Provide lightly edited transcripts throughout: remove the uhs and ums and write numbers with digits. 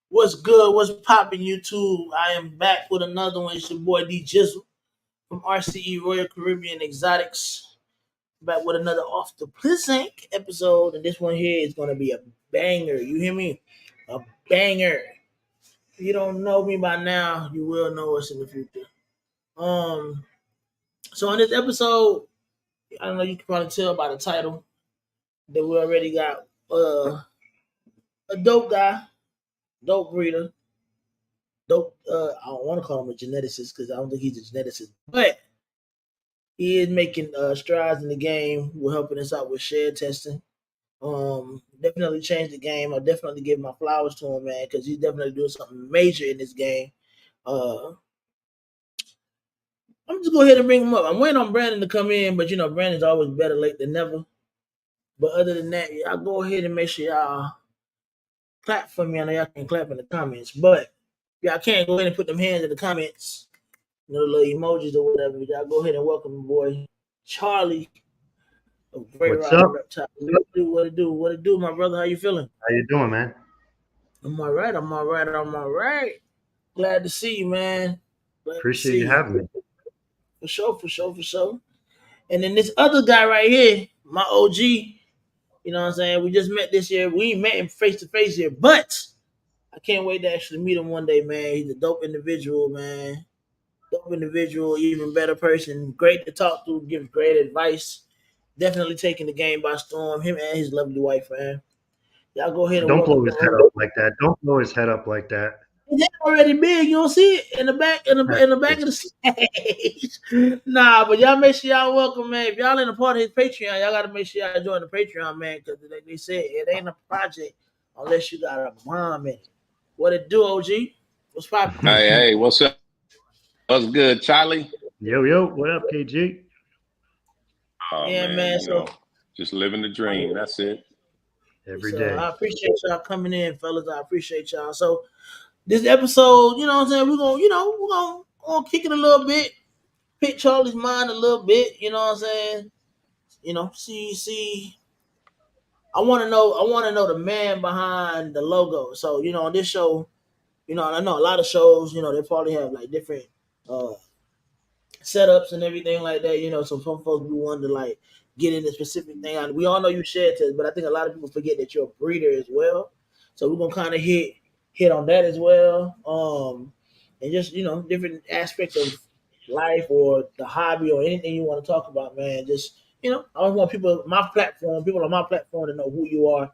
What's good? What's popping, YouTube? I am back with another one. It's your boy D Jizzle from RCE Royal Caribbean Exotics. Back with another Off the Plizzink episode, and this one here is going to be a banger. You hear me? A banger. If you don't know me by now, you will know us in the future. Um, so in this episode, I don't know. You can probably tell by the title that we already got a dope guy, dope breeder. Dope. I don't want to call him a geneticist because I don't think he's a geneticist, but he is making strides in the game. We're helping us out with shed testing. Definitely changed the game. I definitely give my flowers to him, man, because he's definitely doing something major in this game. I'm just go ahead and bring him up. I'm waiting on Brandon to come in, but Brandon's always better late than never. But other than that, I'll go ahead and make sure y'all clap for me. I know y'all can clap in the comments, but y'all can't go ahead and put them hands in the comments. The little emojis or whatever. Y'all go ahead and welcome my boy Charlie of Great What's Rock up? Reptiles. What it do, my brother? How you feeling? How you doing, man? I'm all right. Glad to see you, man. Appreciate you having me. For sure. And then this other guy right here, my OG, you know what I'm saying? We just met this year. We ain't met him face to face here, but I can't wait to actually meet him one day, man. He's a dope individual, man. Dope individual, even better person. Great to talk to, gives great advice. Definitely taking the game by storm. Him and his lovely wife, man. Y'all go ahead and Don't blow welcome his them. head up like that. Don't blow his head up like that. They're already big. You don't see it in the back, in the back of the stage. Nah, but y'all make sure y'all welcome, man. If y'all in a part of his Patreon, y'all gotta make sure y'all join the Patreon, man, because they said it ain't a project unless you got a mom in it. What it do, OG? What's poppin'? Hey, what's up? What's good, Charlie? Yo, what up, KG? Oh, Yeah, man. So just living the dream. That's it. Every so day. I appreciate y'all coming in, fellas. I appreciate y'all. So this episode, you know what I'm saying, we're gonna kick it a little bit, pick Charlie's mind a little bit, you know what I'm saying? See I wanna know the man behind the logo. So, on this show, I know a lot of shows, they probably have like different uh setups and everything like that, so some folks be wanting to like get into specific thing. We all know you shed test, but I think a lot of people forget that you're a breeder as well. So we're gonna kind of hit on that as well. And just different aspects of life or the hobby or anything you want to talk about, man. Just I always want people on my platform to know who you are.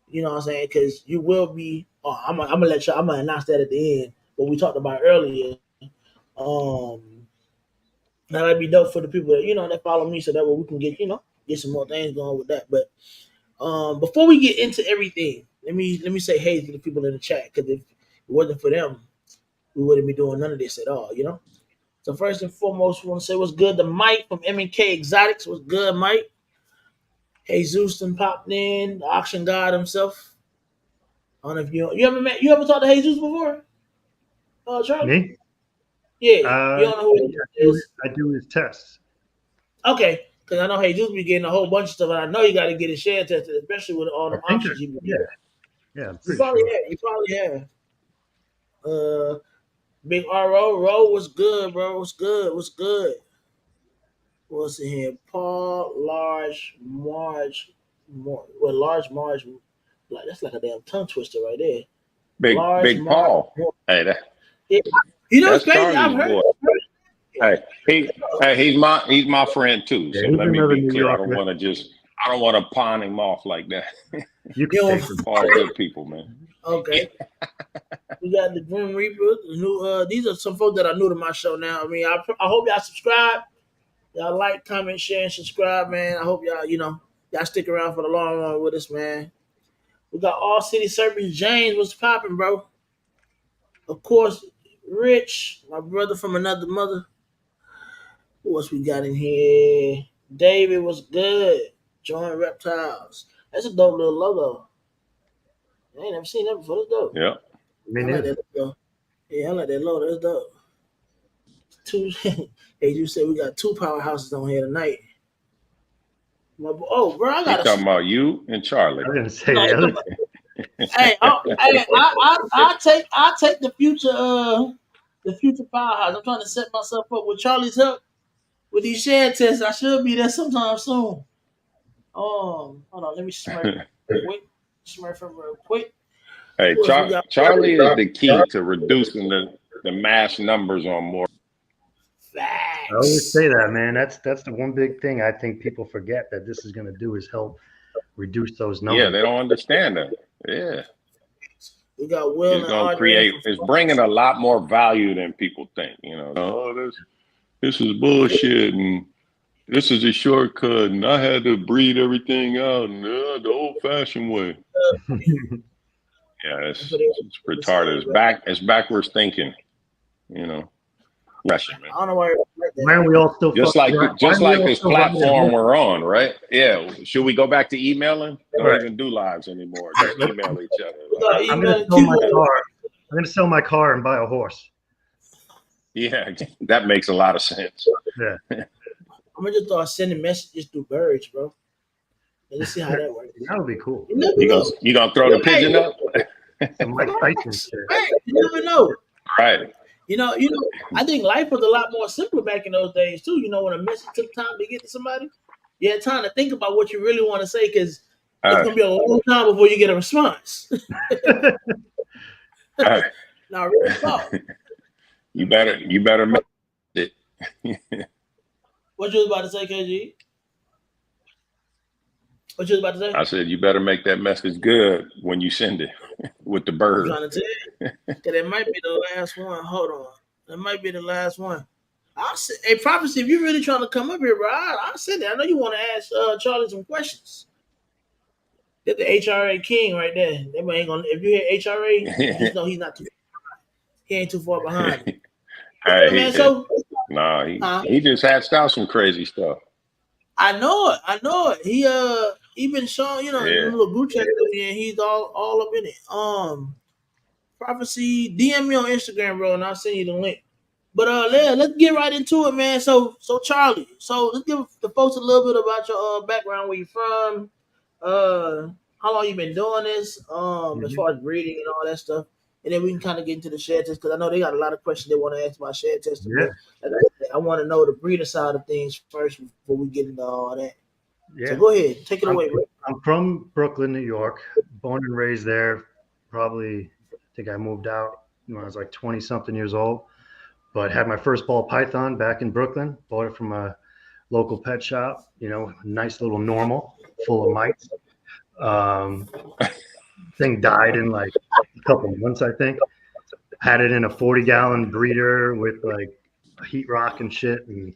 You know what I'm saying? Because you will be. I'm gonna announce that at the end. What we talked about earlier. That'd be dope for the people that that follow me, so that way we can get some more things going with that. But before we get into everything, let me say hey to the people in the chat, because if it wasn't for them, we wouldn't be doing none of this at all. So first and foremost, we want to say what's good to Mike from M&K Exotics. What's good, Mike? Jesus done popped in, the auction god himself. I don't know if you ever talked to Jesus before? Charlie? Me? Yeah. You don't know who he is? I do his tests. Okay. Because I know Jesus be getting a whole bunch of stuff, and I know you got to get his share tested, especially with all the options you be getting. Yeah, I'm You pretty sure. probably have. Big Ro was good, bro. What's good? What's in here? Paul, Large, Marge, Large Marge. Like that's like a damn tongue twister right there. Large Big Paul. Hey, yeah. that's Crazy. I've Charlie's heard. boy. He's my friend too. Yeah, So let me be clear. I don't want to pawn him off like that. You can take him. All good people, man. Okay. We got the Grim Reaper. These are some folks that are new to my show now. I mean, I hope y'all subscribe. Y'all like, comment, share, and subscribe, man. I hope y'all stick around for the long run with us, man. We got All City Service James. What's popping, bro? Of course, Rich, my brother from another mother. Who else we got in here? David was good. Join Reptiles. That's a dope little logo. I ain't never seen that before. That's dope. Yeah. I like that logo. Yeah, I like that logo. That's dope. As you said, we got two powerhouses on here tonight. Bro, I got talking about you and Charlie. I was gonna say I take the future powerhouse. I'm trying to set myself up with Charlie's help with these share tests. I should be there sometime soon. Hold on, let me smurf quick. Smurf him real quick. Hey, Who else we got? Charlie is the key to reducing the mass numbers on more. I always Facts. say that, man. That's the one big thing I think people forget that this is going to do is help reduce those numbers. Yeah, they don't understand that. Yeah, We got Will it's and gonna Audrey. it's bringing a lot more value than people think. Oh, this is bullshit, and this is a shortcut, and I had to breed everything out and the old-fashioned way. Yeah, it's retarded. It's backwards thinking. Question, man. I don't know why. Why are we all still Just like this platform we're on, right? Yeah. Should we go back to emailing? Don't even do lives anymore. Just email each other. I'm going to sell my car. I'm going to sell my car and buy a horse. Yeah, that makes a lot of sense. Yeah. I'm gonna just start sending messages through birds, bro. Let's see how that works. That would be cool. You gonna throw the pigeon up? Some Mike Tyson shit. You never know. Right. I think life was a lot more simpler back in those days too. When a message took time to get to somebody, you had time to think about what you really want to say because it's gonna be a long time before you get a response. Now, real talk. You better make it. What you was about to say, KG? What you was about to say? I said you better make that message good when you send it with the bird. I'm trying to tell you. Cause it might be the last one. Hold on. That might be the last one. Hey, Prophecy, if you're really trying to come up here, bro, I'll send it. I know you want to ask Charlie some questions. Get the HRA king right there. They ain't gonna. If you hear HRA, just know he's not too. He ain't too far behind. Hey, man, he just hatched out some crazy stuff. I know it. He been showing, in a little group chat, and he's all up in it. Prophecy, DM me on Instagram, bro, and I'll send you the link. But let's get right into it, man. So Charlie, let's give the folks a little bit about your background, where you from, how long you been doing this, as far as breeding and all that stuff. And then we can kind of get into the shed test because I know they got a lot of questions they want to ask about shed testing. Yeah. But I want to know the breeder side of things first before we get into all that. Yeah. So go ahead, take it away, bro. I'm from Brooklyn, New York, born and raised there. Probably, I think I moved out when I was like 20-something years old. But had my first ball python back in Brooklyn. Bought it from a local pet shop. Nice little normal, full of mites. Thing died in like a couple of months, I think. Had it in a 40-gallon breeder with like a heat rock and shit. And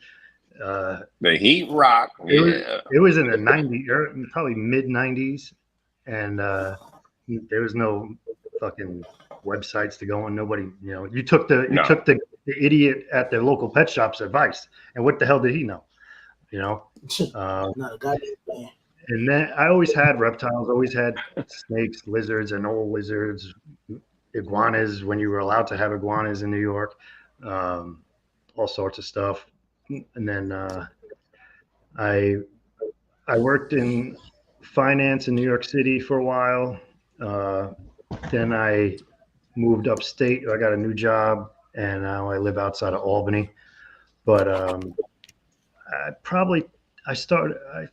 the heat rock. It was in the 90s, or probably mid 90s, and there was no fucking websites to go on. Nobody, you took the idiot at the local pet shop's advice, and what the hell did he know? Not a goddamn thing. And then I always had reptiles, always had snakes, lizards, and old lizards, iguanas when you were allowed to have iguanas in New York, all sorts of stuff. And then I worked in finance in New York City for a while. Then I moved upstate. I got a new job, and now I live outside of Albany. But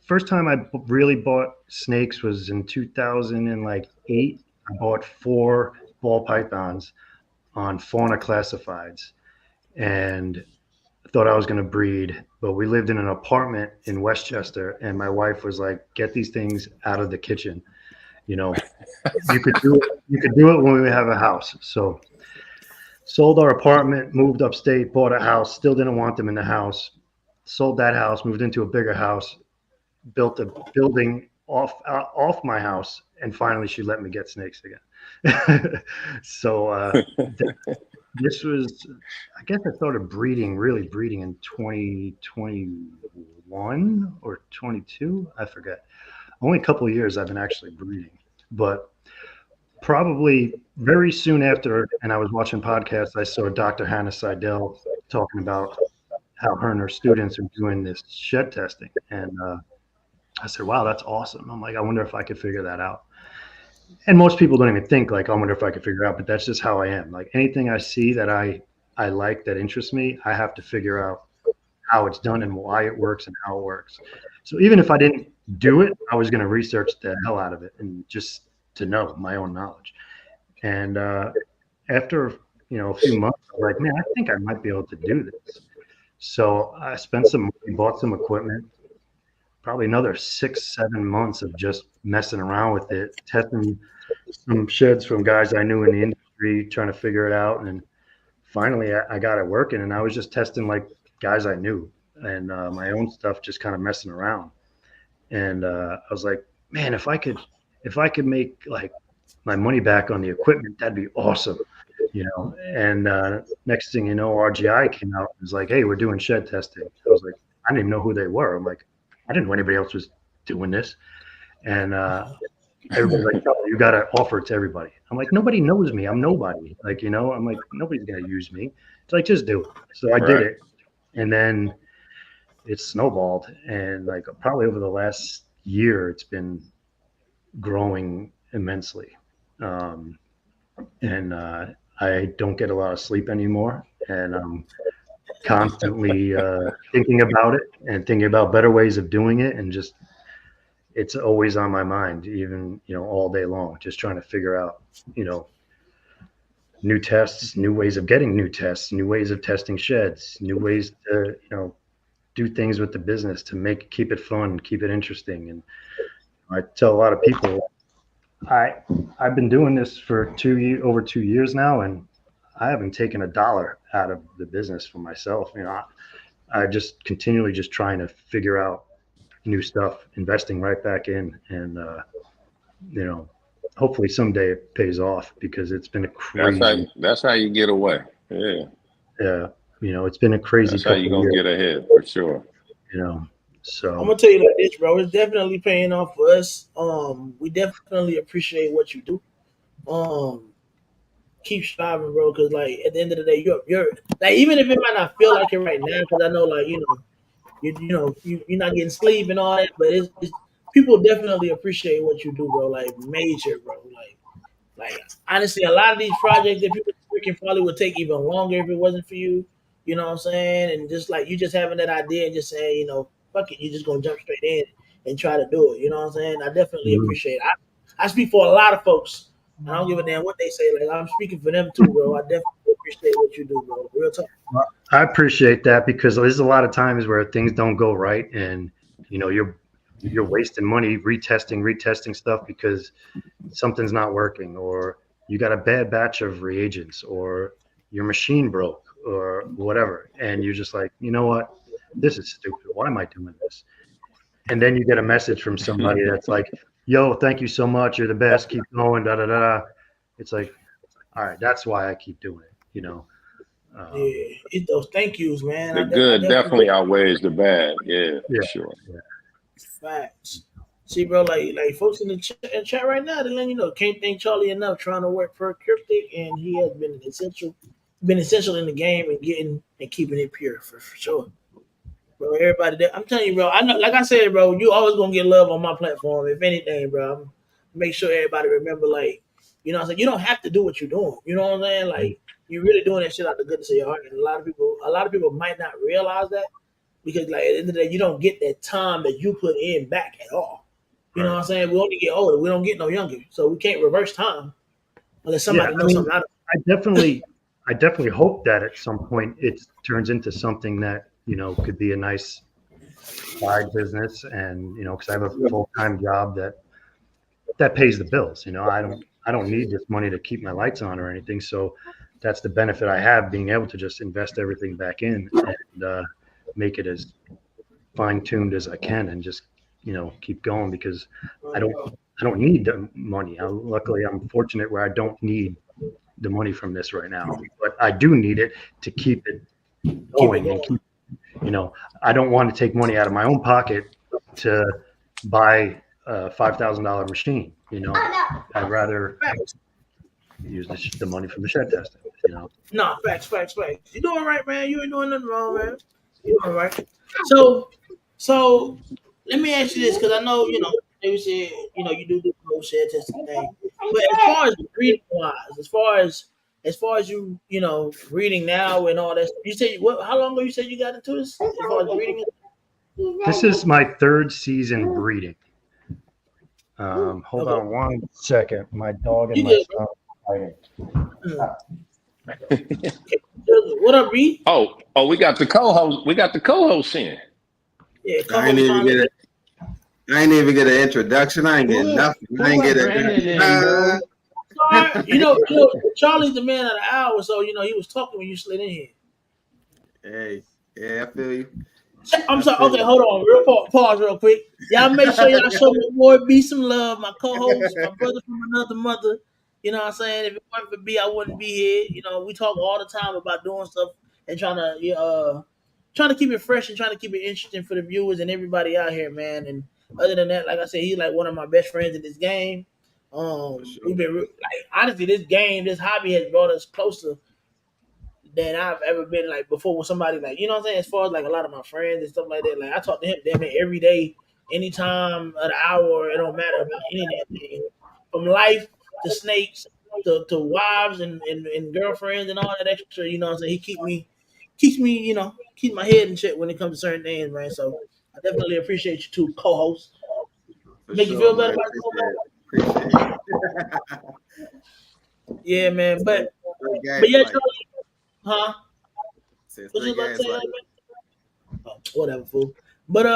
first time I really bought snakes was in 2008. I bought 4 ball pythons on Fauna Classifieds, and thought I was going to breed, but we lived in an apartment in Westchester, and my wife was like, "Get these things out of the kitchen." You could do it when we have a house. So sold our apartment, moved upstate, bought a house, still didn't want them in the house. Sold that house, moved into a bigger house, built a building off my house, and finally she let me get snakes again. So this was, I guess I started really breeding in 2021 or 22. I forget. Only a couple of years I've been actually breeding, but probably very soon after, and I was watching podcasts, I saw Dr. Hannah Seidel talking about how her and her students are doing this shed testing. And I said, wow, that's awesome. I'm like, I wonder if I could figure that out. and most people don't even think like, I wonder if I could figure it out, but that's just how I am. Like anything I see that I like that interests me, I have to figure out how it's done and why it works and how it works. So even if I didn't do it, I was going to research the hell out of it and just to know my own knowledge. And after a few months, I was like, man, I think I might be able to do this. So I spent some money, bought some equipment, probably another 6, 7 months of just messing around with it, testing some sheds from guys I knew in the industry, trying to figure it out. And finally, I got it working. And I was just testing like guys I knew and my own stuff, just kind of messing around. And I was like, man, if I could make like my money back on the equipment, that'd be awesome. And next thing you know, RGI came out and was like, hey, we're doing shed testing. I was like, I didn't even know who they were. I'm like, I didn't know anybody else was doing this. And everybody's like, oh, you got to offer it to everybody. I'm like, nobody knows me. I'm nobody. I'm like, nobody's going to use me. It's like, just do it. So I did Right. it. And then it snowballed. And like probably over the last year, it's been growing immensely. Um, and I don't get a lot of sleep anymore. And I'm constantly thinking about it and thinking about better ways of doing it. And just, it's always on my mind, even, all day long, just trying to figure out, you know, new tests, new ways of getting new tests, new ways of testing sheds, new ways to, do things with the business to keep it fun, keep it interesting. And I tell a lot of people, I I've been doing this for over 2 years now, and I haven't taken a dollar out of the business for myself. I just continually just trying to figure out new stuff, investing right back in, and you know, hopefully someday it pays off because it's been a That's how crazy, that's how you get away. Yeah. uh, it's been a crazy That's how you couple of gonna years, get ahead for sure. you know. I'm So gonna tell you like this, bro. It's definitely paying off for us. We definitely appreciate what you do. Um, keep striving, bro. Because like at the end of the day, you're like even if it might not feel like it right now, because I know like you're not getting sleep and all that, but it's people definitely appreciate what you do, bro. Like major, bro. Like honestly, a lot of these projects that people are working probably would take even longer if it wasn't for you. You know what I'm saying? And just like you just having that idea and just saying, fuck it, you just gonna jump straight in and try to do it. You know what I'm saying? I definitely mhm. appreciate it. I speak for a lot of folks. I don't give a damn what they say. Like I'm speaking for them too, bro. I definitely appreciate what you do, bro. Real talk. I appreciate that because there's a lot of times where things don't go right, and you're wasting money retesting stuff because something's not working, or you got a bad batch of reagents, or your machine broke, or whatever, and you're just like, you know what, this is stupid. Why am I doing this? And then you get a message from somebody that's like, yo, thank you so much, you're the best, keep going, da da da da. It's like, all right, that's why I keep doing it. Um, Yeah, it's those thank yous, man. The I good definitely definitely outweighs the bad. Yeah, yeah, for sure. yeah. facts. See, bro, like folks in the chat right now, they letting you know can't thank Charlie enough trying to work per cryptic, and he has been essential in the game and getting and keeping it pure for sure. Bro, everybody there, I'm telling you, bro. I know, like I said, bro, you always gonna get love on my platform. If anything, bro, make sure everybody remember, like, what I'm saying. You don't have to do what you're doing. You know what I'm saying? Like, you're really doing that shit out the goodness of your heart, and a lot of people might not realize that because, like, at the end of the day, you don't get that time that you put in back at all. You know Right. what I'm saying? We only get older. We don't get no younger, so we can't reverse time unless Yeah, somebody I knows mean, something out of I definitely, I definitely hope that at some point it turns into something that could be a nice side business, and because I have a full time job that pays the bills. I don't need this money to keep my lights on or anything. So that's the benefit I have, being able to just invest everything back in and make it as fine tuned as I can, and just keep going because I don't it. I don't need the money. Luckily, I'm fortunate where I don't need the money from this right now, but I do need it to keep it Keep it going and going. keep, you know, I don't want to take money out of my own pocket to buy a $5,000 machine. I'd rather Facts. use the money from the shed testing. No, facts. You doing right, man. You ain't doing nothing wrong, man. You doing right. So, so let me ask you this, because I know, they said, you do the whole share testing thing. But as far as reading wise, as far as you know reading now and all that, you said what? How long ago you said you got into this? As far as reading, This is my third season breeding. Hold okay, on one second. My dog and you my good, son are bro. fighting. What up, B? Oh, we got the co-host. We got the co-host in. Yeah, I ain't co-host even finally. get it. I ain't even get an introduction. I ain't get Who nothing. who I ain't let get Brandon in, a. bro? Sorry, Charlie's the man of the hour, so he was talking when you slid in here. Hey, yeah, I feel you. I'm I sorry. feel Okay, you. hold on. Real pause, real quick. Y'all make sure y'all show my boy B some love. My co-host, my brother from another mother. You know what I'm saying? If it wasn't for B, I wouldn't be here. We talk all the time about doing stuff and trying to keep it fresh and trying to keep it interesting for the viewers and everybody out here, man. And other than that, like I said, he's like one of my best friends in this game. For sure. We've been like honestly, this hobby has brought us closer than I've ever been like before with somebody like what I'm saying, as far as like a lot of my friends and stuff like that. Like I talk to him damn near every day, anytime of the hour, it don't matter about anything. From life to snakes to wives and girlfriends and all that extra, what I'm saying? He keeps me, keep my head in check when it comes to certain things, man. So I definitely appreciate you too, co-host. For Make you sure, feel better man. about Appreciate it. yeah, man. Straight, But straight but yeah, gaslight. Charlie, huh? Said What you straight about to say, gaslight. young man? Oh, whatever, fool. But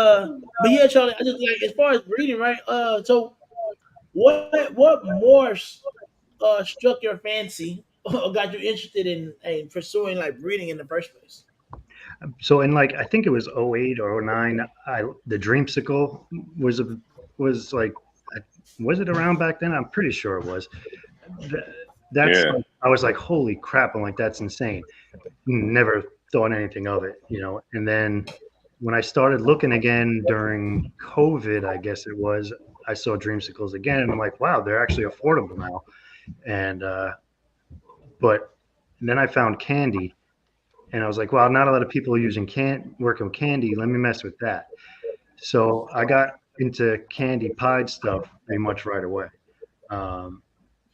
yeah, Charlie, I just like as far as reading, right? So what more struck your fancy or got you interested in pursuing like reading in the first place? So in like I think it was '08 or '09, the Dreamsicle was a was like was it around back then? I'm pretty sure it was. Th- That's Yeah. like, I was like, holy crap! I'm like, that's insane. Never thought anything of it, you know. And then when I started looking again during COVID, I guess it was, I saw Dreamsicles again, and I'm like, wow, they're actually affordable now. And but then I found candy, and I was like, wow, not a lot of people are using working with candy. Let me mess with that. So I got into candy pied stuff pretty much right away. Um,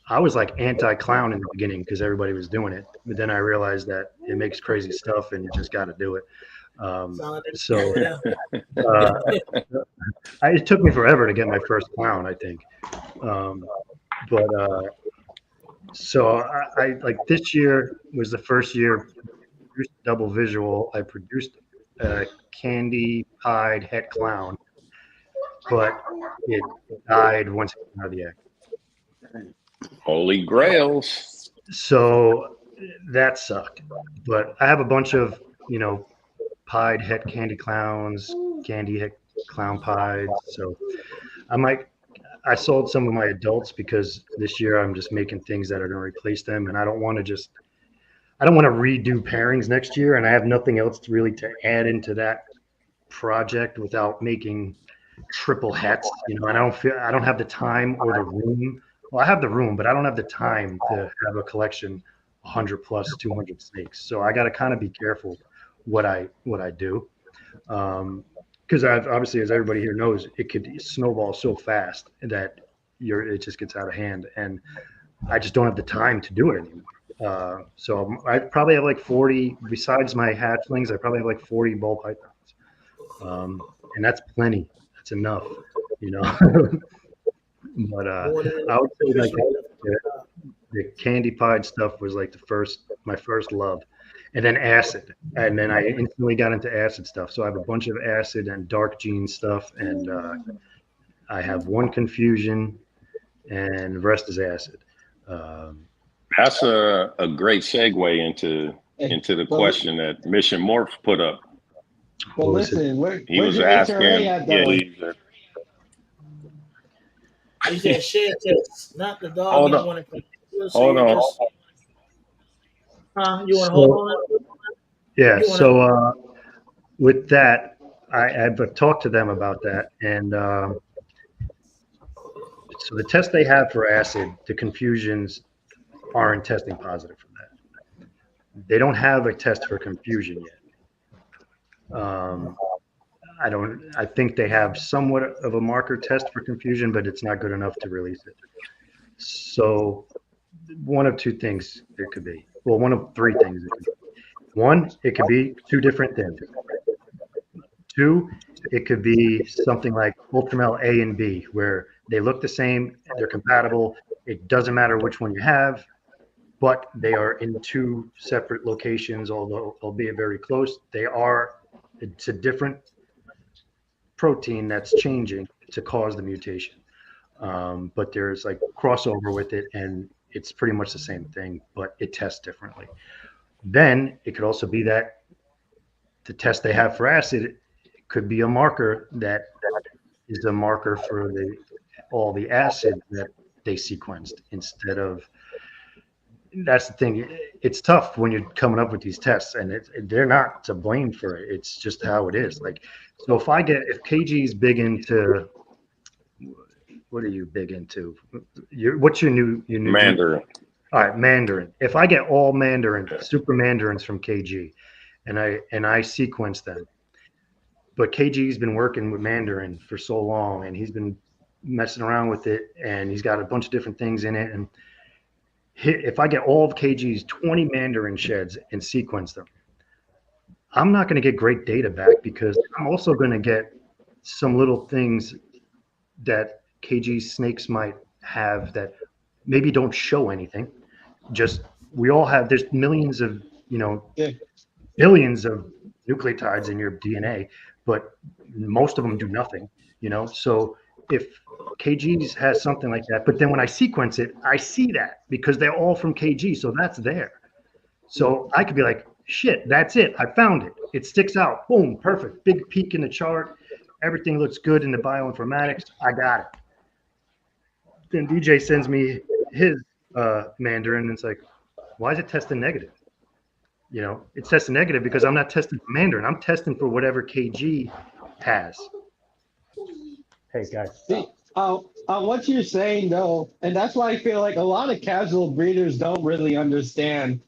I was like anti-clown in the beginning because everybody was doing it, but then I realized that it makes crazy stuff and you just got to do it. Sound like that So over there. uh, it took me forever to get my first clown, I think. Um, but so I like this year was the first year produced double visual. I produced a candy pied het clown, but it died once it came out of the egg. Holy Grails. So that sucked. But I have a bunch of, you know, pied het candy clowns, candy het clown pied. So I might, I sold some of my adults because this year I'm just making things that are going to replace them. And I don't want to redo pairings next year. And I have nothing else to really to add into that project without making triple hets, you know, and I don't have the time or the room. Well, I have the room, but I don't have the time to have a collection 100 plus 200 snakes. So I got to kind of be careful what I do. Because I've obviously, as everybody here knows, it could snowball so fast that it just gets out of hand, and I just don't have the time to do it anymore. So I probably have like 40 besides my hatchlings. I probably have like 40 ball pythons, and that's plenty. That's enough, you know. But More than I would say like especially the candy pied stuff was like my first love, and then acid, and then I instantly got into acid stuff. So I have a bunch of acid and dark gene stuff, and I have one confusion, and the rest is acid. Um, That's a great segue Hey, into the but question that Mission Morph put up. but what was it? listen, He where's was your HRA asking, at yeah, though? he said share test, not the dog. He hold just on, want to so hold you on. just you want to hold So on it? yeah, You want to with that, I've talked to them about that, and so the test they have for acid, the confusions aren't testing positive for that. They don't have a test for confusion yet. I don't. I think they have somewhat of a marker test for confusion, but it's not good enough to release it. So one of two things it could be. Well, one of three things it could be. One, it could be two different things. Two, it could be something like Ultramel A and B, where they look the same, they're compatible. It doesn't matter which one you have, but they are in two separate locations, although albeit very close. It's a different protein that's changing to cause the mutation. But there's like crossover with it, and it's pretty much the same thing, but it tests differently. Then it could also be that the test they have for acid could be a marker that is a marker for all the acid that they sequenced instead of. That's the thing. It's tough when you're coming up with these tests, and they're not to blame for it. It's just how it is. Like, so if KG is big into, what are you big into? What's your new Mandarin. All right, Mandarin. If I get all Mandarin, super Mandarins from KG, and I sequence them, but KG's been working with Mandarin for so long, and he's been messing around with it, and he's got a bunch of different things in it, and if I get all of KG's 20 Mandarin sheds and sequence them, I'm not going to get great data back because I'm also going to get some little things that KG's snakes might have that maybe don't show anything. Just there's millions of, billions of nucleotides in your DNA, but most of them do nothing, So if KG's has something like that, but then when I sequence it, I see that because they're all from KG, so that's there. So I could be like, shit, that's it. I found it. It sticks out. Boom, perfect. Big peak in the chart. Everything looks good in the bioinformatics. I got it. Then DJ sends me his Mandarin, and it's like, why is it testing negative? It's testing negative because I'm not testing for Mandarin. I'm testing for whatever KG has. Hey, guys. See, what you're saying though, and that's why I feel like a lot of casual breeders don't really understand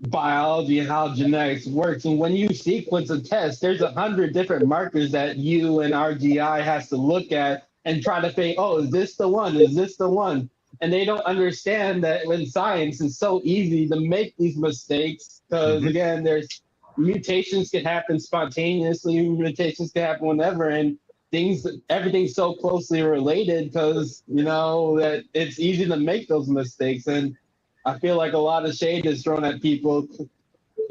biology and how genetics works. And when you sequence a test, there's 100 different markers that you and RGI has to look at and try to think, oh, is this the one? Is this the one? And they don't understand that in science it's so easy to make these mistakes because again, there's mutations can happen spontaneously, mutations can happen whenever, and everything's so closely related because that it's easy to make those mistakes. And I feel like a lot of shade is thrown at people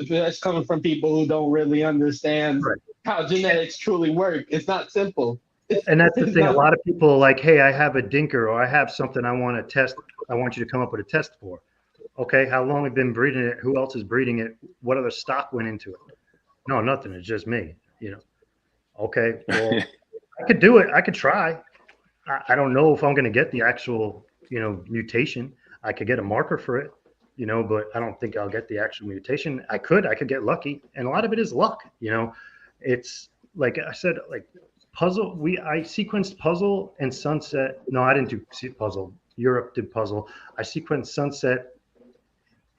that's coming from people who don't really understand how genetics truly work. It's not simple. And that's the thing. A lot of people are like, hey, I have a dinker or I have something I want to test. I want you to come up with a test for. Okay, how long have you been breeding it? Who else is breeding it? What other stock went into it? No, nothing. It's just me. Okay, well, I could do it. I could try. I don't know if I'm going to get the actual, mutation. I could get a marker for it, but I don't think I'll get the actual mutation. I could get lucky. And a lot of it is luck, It's like I said, like puzzle. I sequenced puzzle and sunset. No, I didn't do puzzle. Europe did puzzle. I sequenced sunset.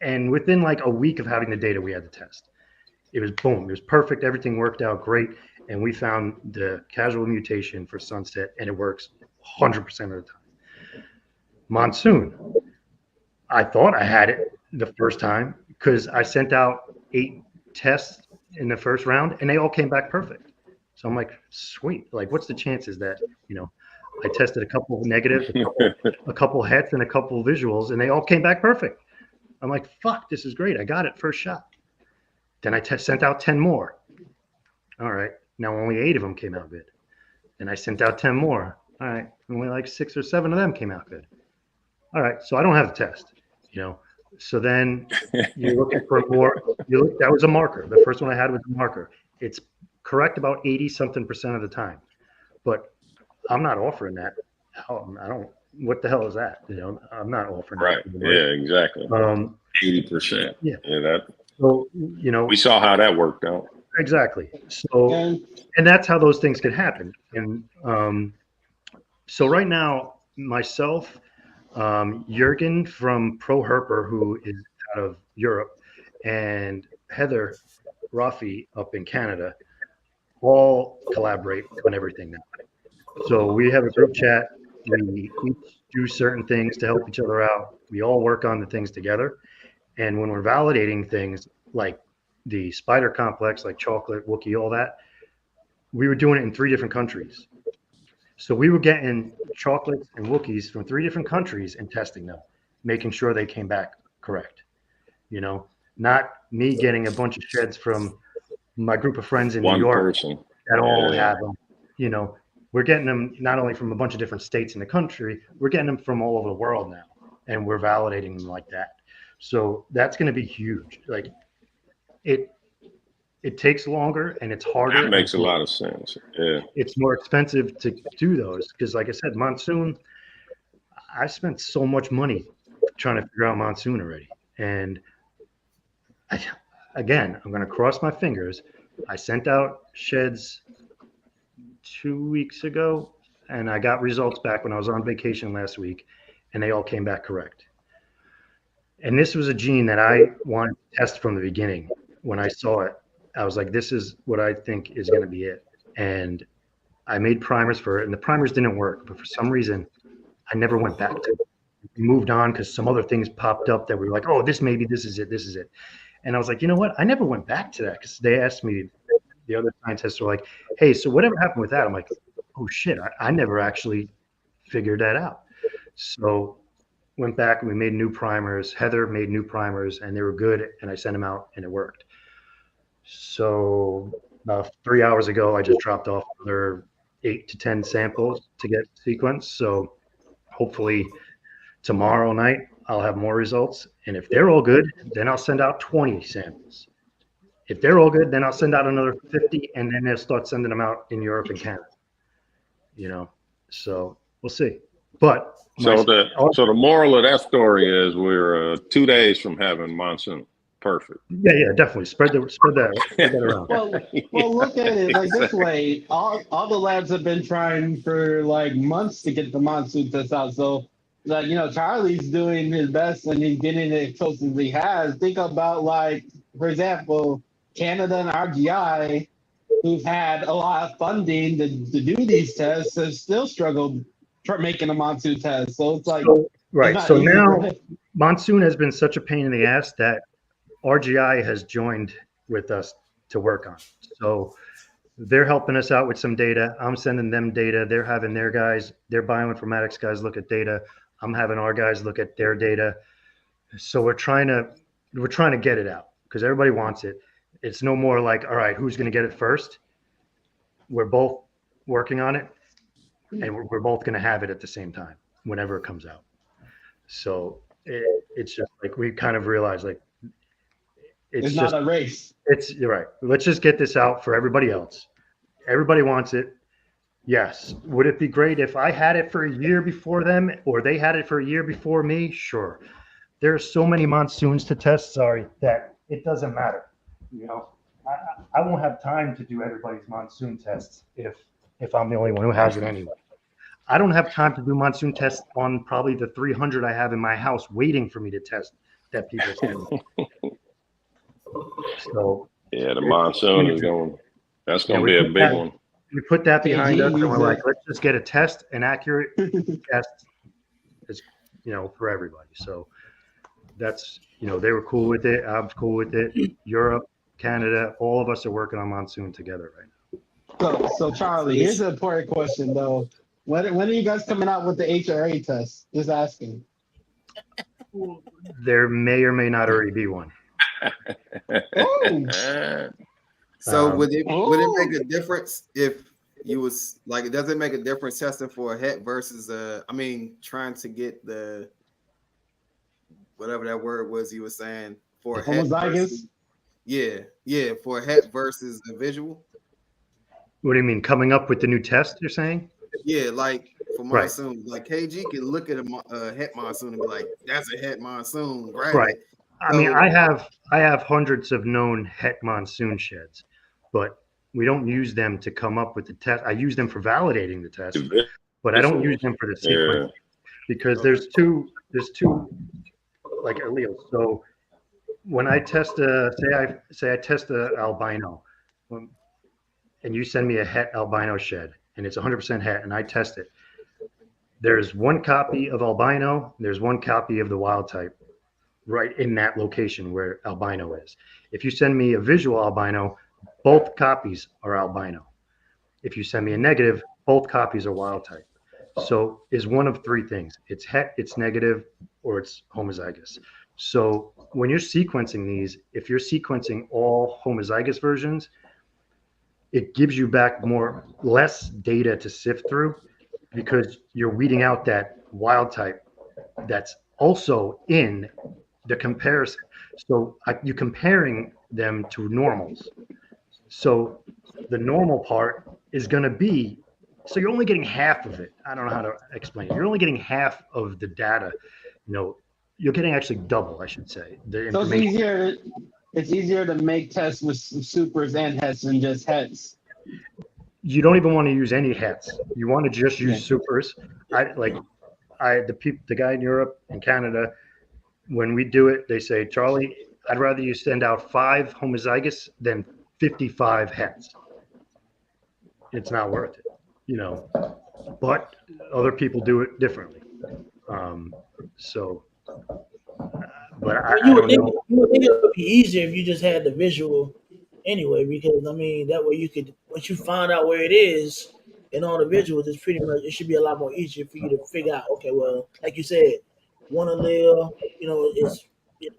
And within like a week of having the data, we had the test. It was boom. It was perfect. Everything worked out great. And we found the casual mutation for sunset, and it works 100% of the time. Monsoon. I thought I had it the first time because I sent out 8 tests in the first round, and they all came back perfect. So I'm like, sweet. Like, what's the chances that, I tested a couple of negatives, a couple hets, and a couple of visuals, and they all came back perfect. I'm like, fuck, this is great. I got it first shot. Then I sent out 10 more. All right. Now only 8 of them came out good. Then I sent out 10 more. All right. Only like 6 or 7 of them came out good. All right. So I don't have the test, So then you're looking for more. That was a marker. The first one I had was a marker. It's correct about 80-something% of the time. But I'm not offering that. I don't. What the hell is that? I'm not offering right. that. Yeah, exactly. 80%. Yeah. That. So we saw how that worked out. Exactly. So, and that's how those things can happen. And so right now, myself, Jurgen from Pro Herper, who is out of Europe, and Heather Rafi up in Canada, all collaborate on everything now. So we have a group chat. We each do certain things to help each other out. We all work on the things together. And when we're validating things like the spider complex, like chocolate, Wookiee, all that, we were doing it in 3 different countries. So we were getting chocolates and Wookiees from 3 different countries and testing them, making sure they came back correct. You know, not me getting a bunch of sheds from my group of friends in New One York person. that all Yeah. have them. You know, we're getting them not only from a bunch of different states in the country, we're getting them from all over the world now, and we're validating them like that. So that's going to be huge. Like it takes longer and it's harder. That makes a lot of sense. Yeah. It's more expensive to do those because, like I said, monsoon. I spent so much money trying to figure out monsoon already, and again, I'm going to cross my fingers. I sent out sheds 2 weeks ago, and I got results back when I was on vacation last week, and they all came back correct. And this was a gene that I wanted to test from the beginning. When I saw it, I was like, this is what I think is going to be it. And I made primers for it, and the primers didn't work. But for some reason, I never went back to it. We moved on because some other things popped up that we were like, oh, this is it. And I was like, you know what? I never went back to that because they asked me, the other scientists were like, hey, so whatever happened with that? I'm like, oh, shit, I never actually figured that out. So went back and we made new primers. Heather made new primers and they were good. And I sent them out and it worked. So about 3 hours ago, I just dropped off another 8 to 10 samples to get sequenced. So hopefully tomorrow night, I'll have more results. And if they're all good, then I'll send out 20 samples. If they're all good, then I'll send out another 50, and then they'll start sending them out in Europe and Canada. You know, so we'll see. But so the moral of that story is we're 2 days from having monsoon. Perfect. Yeah, definitely. Spread that around. Well, look at it like this way. All the labs have been trying for like months to get the monsoon test out. So, like, you know, Charlie's doing his best and he's getting it as close as he has. Think about, like, for example, Canada and RGI, who've had a lot of funding to do these tests, have still struggled making a monsoon test. So it's like, right. So now monsoon has been such a pain in the ass that RGI has joined with us to work on. So they're helping us out with some data. I'm sending them data. They're having their guys, their bioinformatics guys look at data. I'm having our guys look at their data. So we're trying to get it out because everybody wants it. It's no more like, all right, who's going to get it first? We're both working on it, and we're both going to have it at the same time whenever it comes out. So it's just like we kind of realize, like, it's just not a race. You're right. Let's just get this out for everybody else. Everybody wants it. Yes. Would it be great if I had it for a year before them or they had it for a year before me? Sure. There's so many monsoons to test, that it doesn't matter. You know, I won't have time to do everybody's monsoon tests if I'm the only one who has it anyway. I don't have time to do monsoon tests on probably the 300 I have in my house waiting for me to test that people send. So yeah, the monsoon is that's going to be a big one. We put that behind us and we're like, let's just get a test, an accurate test, is, you know, for everybody. So that's, you know, they were cool with it. I was cool with it. Europe, Canada, all of us are working on monsoon together right now. So Charlie, here's an important question though. When are you guys coming out with the HRA test? Just asking. There may or may not already be one. So would it make a difference if you was like, does it make a difference testing for a het versus trying to get the whatever that word was you were saying for a het versus, for a het versus a visual? What do you mean, coming up with the new test you're saying? Yeah, like for monsoon, like KG can look at a het monsoon and be like, that's a het monsoon, right? I mean, I have hundreds of known het monsoon sheds, but we don't use them to come up with the test. I use them for validating the test, but I don't use them for the sequence because there's two like alleles. So when I test say I test a albino, and you send me a het albino shed and it's 100% het and I test it, there's one copy of albino, there's one copy of the wild type right in that location where albino is. If you send me a visual albino, both copies are albino. If you send me a negative, both copies are wild type. So is one of three things. It's het, it's negative, or it's homozygous. So when you're sequencing these, if you're sequencing all homozygous versions, it gives you back less data to sift through because you're weeding out that wild type that's also in the comparison. So you're comparing them to normals. So the normal part is going to be, so you're only getting half of it. I don't know how to explain it. You're only getting half of the data. You're getting actually double, I should say. The So information. it's easier to make tests with supers and hets than just hets. You don't even want to use any hets. You want to just use supers. The guy in Europe and Canada, when we do it, they say, Charlie, I'd rather you send out 5 homozygous than 55 hets. It's not worth it, but other people do it differently. But I don't know. You would think it would be easier if you just had the visual anyway, because I mean that way you could, once you find out where it is and all the visuals, it's pretty much, it should be a lot more easier for you to figure out. Okay, well, like you said, one allele, is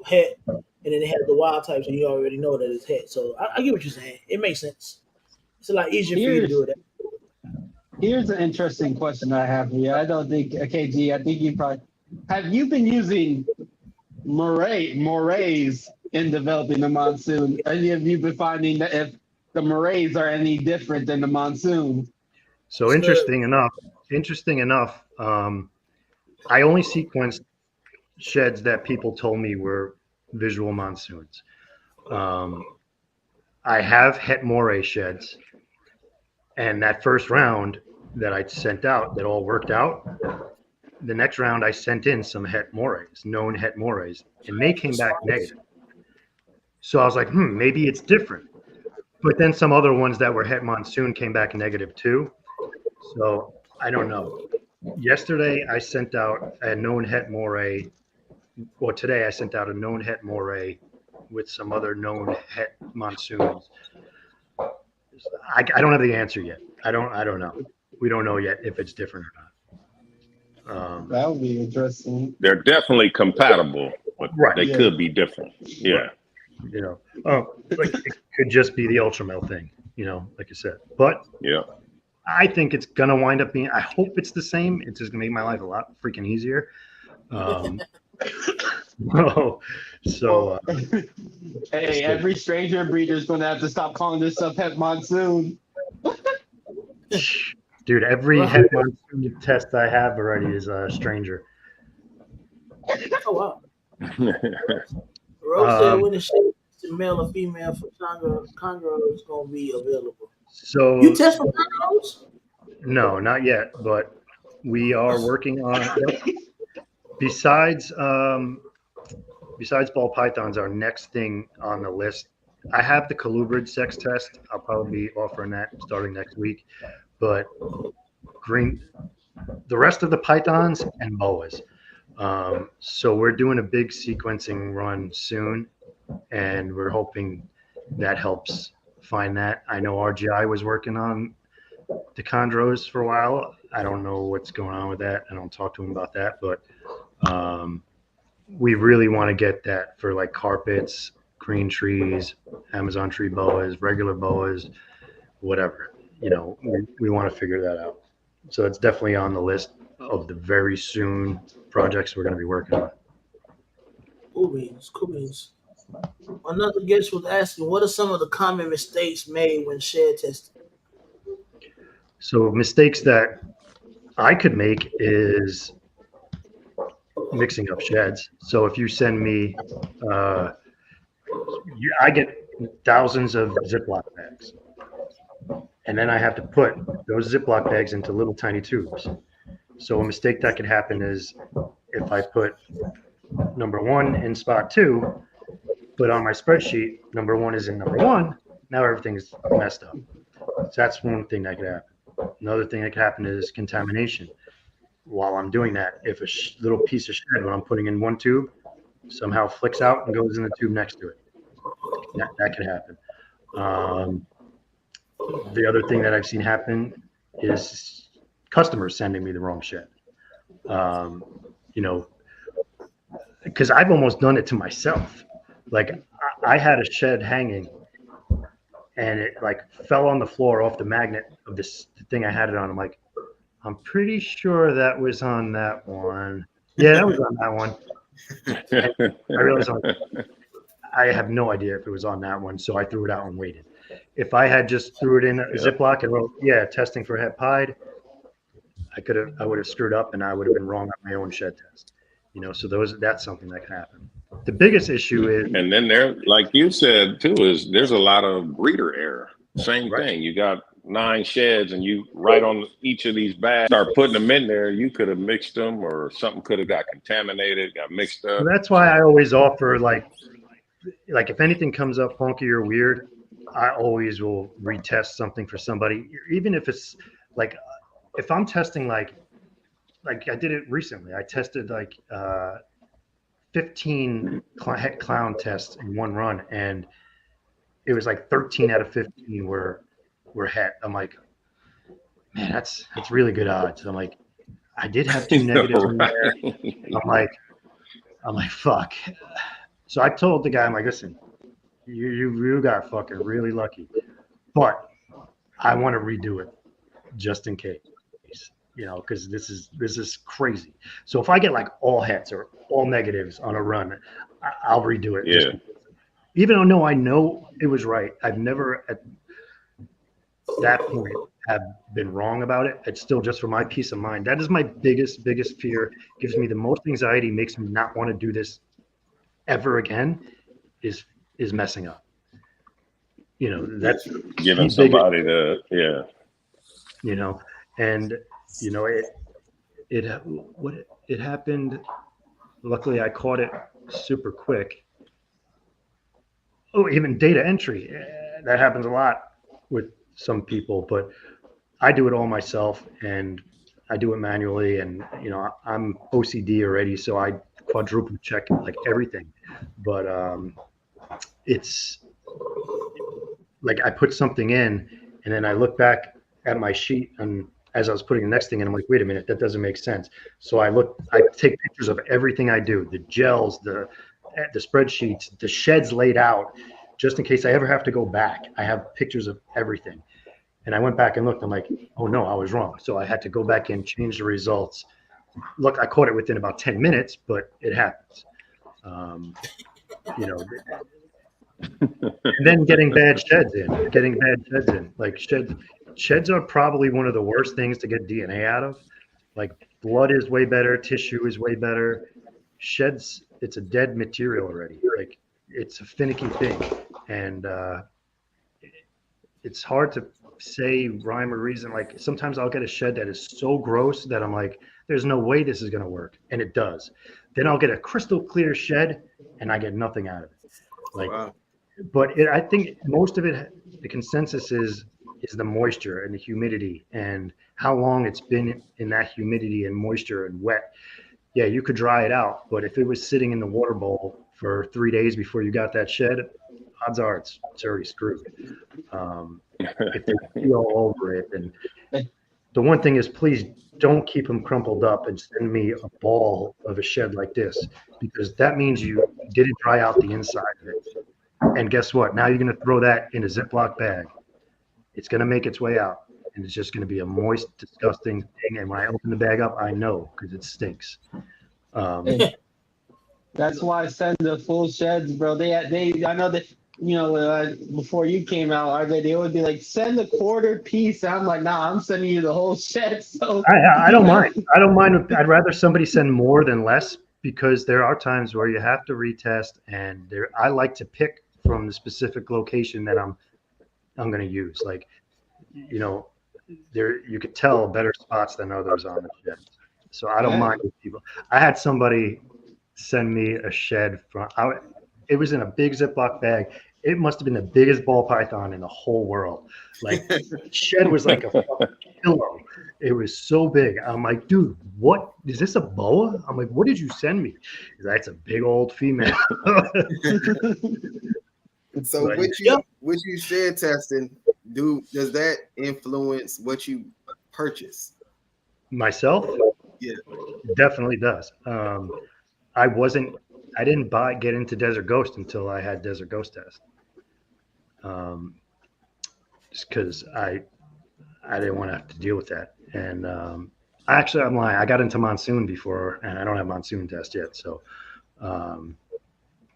het, and then it has the wild types, and you already know that it's het. So I get what you're saying. It makes sense. It's a lot easier for you to do it. Here's an interesting question I have for you. I don't think KG. I think you probably have you been using morays in developing the monsoon? Any of you been finding that if the morays are any different than the monsoon? So interesting enough, I only sequenced sheds that people told me were visual monsoons. I have het moray sheds, and that first round that I sent out that all worked out. The next round I sent in some het morays, known het morays, and they came back negative. So I was like, maybe it's different. But then some other ones that were het monsoon came back negative too. So I don't know. Yesterday I sent out a known het moray, or today I sent out a known het moray with some other known het monsoons. I don't have the answer yet. I don't know. We don't know yet if it's different or not. That would be interesting. They're definitely compatible, but Right. they could be different. Yeah. Like it could just be the ultramel thing, like I said. But yeah, I think it's gonna wind up being. I hope it's the same. It's just gonna make my life a lot freaking easier. Hey, every stranger breeder is going to have to stop calling this stuff het monsoon. Dude, every het monsoon test I have already is a stranger. Oh wow. Rose said when the shit male or female for Congo is gonna be available. So you test for Congos? No, not yet, but we are working on it. Besides ball pythons, our next thing on the list, I have the colubrid sex test. I'll probably be offering that starting next week. But the rest of the pythons and boas. So we're doing a big sequencing run soon, and we're hoping that helps find that. I know RGI was working on the chondros for a while. I don't know what's going on with that. I don't talk to him about that, but we really want to get that for like carpets, green trees, Amazon tree boas, regular boas, whatever. We want to figure that out. So it's definitely on the list of the very soon projects we're going to be working on. Cool beans. Another guest was asking, what are some of the common mistakes made when shed testing? So mistakes that I could make is mixing up sheds. So if you send me, I get thousands of Ziploc bags. And then I have to put those Ziploc bags into little tiny tubes. So a mistake that could happen is if I put number 1 in spot 2, but on my spreadsheet, number 1 is in number 1, now everything's messed up. So that's one thing that could happen. Another thing that could happen is contamination. while I'm doing that, if a little piece of shed when I'm putting in one tube somehow flicks out and goes in the tube next to it, that can happen. The other thing that I've seen happen is customers sending me the wrong shed. You know, because I've almost done it to myself. Like I had a shed hanging and it like fell on the floor off the magnet of this thing I had it on. I'm like, I'm pretty sure that was on that one. Yeah, that was on that one. And I realized I have no idea if it was on that one, so I threw it out and waited. If I had just threw it in a Ziploc and wrote, yeah, testing for het pied, I would have screwed up and I would have been wrong on my own shed test. You know, so that's something that can happen. The biggest issue is, and then there, like you said too, is there's a lot of breeder error. Same Right. thing. You got 9 sheds, and you right on each of these bags start putting them in there. You could have mixed them, or something could have got contaminated, got mixed up. so that's why I always offer like if anything comes up funky or weird, I always will retest something for somebody, even if it's like if I'm testing like I did it recently. I tested like 15 clown tests in one run, and it was like 13 out of 15 were het. I'm like, man, that's really good odds. I'm like, I did have 2 negatives in there. I'm like, fuck. So I told the guy, I'm like, listen, you got fucking really lucky, but I want to redo it just in case. You know, because this is crazy. So if I get like all hets or all negatives on a run, I'll redo it. Yeah. Even though I know it was right, I've never at that point have been wrong about it. It's still just for my peace of mind. That is my biggest fear. Gives me the most anxiety. Makes me not want to do this ever again. Is messing up. You know, that's giving somebody the You know, and you know it happened. Luckily, I caught it super quick. Oh, even data entry, that happens a lot with some people, but I do it all myself and I do it manually. And you know, I'm OCD already, so I quadruple check like everything. But it's like I put something in, and then I look back at my sheet and as I was putting the next thing in, I'm like, wait a minute, that doesn't make sense. So I take pictures of everything I do, the gels, the spreadsheets, the sheds laid out, just in case I ever have to go back. I have pictures of everything. And I went back and looked, I'm like, oh no, I was wrong. So I had to go back and change the results. Look, I caught it within about 10 minutes, but it happens. You know, and then getting bad sheds in, like sheds are probably one of the worst things to get DNA out of. Like blood is way better, tissue is way better. Sheds, it's a dead material already. Like it's a finicky thing, and it's hard to say rhyme or reason. Like sometimes I'll get a shed that is so gross that I'm like, there's no way this is gonna work, and it does. Then I'll get a crystal clear shed, and I get nothing out of it. Like, wow. But I think most of it, the consensus is the moisture and the humidity and how long it's been in that humidity and moisture and wet. Yeah, you could dry it out, but if it was sitting in the water bowl for 3 days before you got that shed, odds are it's already screwed. If they feel over it. And the one thing is, please don't keep them crumpled up and send me a ball of a shed like this, because that means you didn't dry out the inside of it. And guess what? Now you're going to throw that in a Ziploc bag. It's going to make its way out, and it's just going to be a moist, disgusting thing. And when I open the bag up, I know because it stinks. That's why I send the full sheds, bro. They I know that, you know, before you came out, they would be like, send the quarter piece. I'm like, nah, I'm sending you the whole shed. So I don't mind. I don't mind. I'd rather somebody send more than less, because there are times where you have to retest, and I like to pick from the specific location that I'm going to use. Like, you know, you could tell better spots than others on the shed. So I don't mind with people. I had somebody send me a shed it was in a big Ziploc bag. it must have been the biggest ball python in the whole world. Like shed was like a fucking pillow. It was so big. I'm like, dude, what is this, a boa? I'm like, what did you send me? He's like, it's a big old female. So But, with you shed testing, does that influence what you purchase? myself, Yeah. definitely does. I didn't get into Desert Ghost until I had Desert Ghost test. Just because I didn't want to have to deal with that. And actually, I'm lying. I got into Monsoon before, and I don't have Monsoon test yet. So,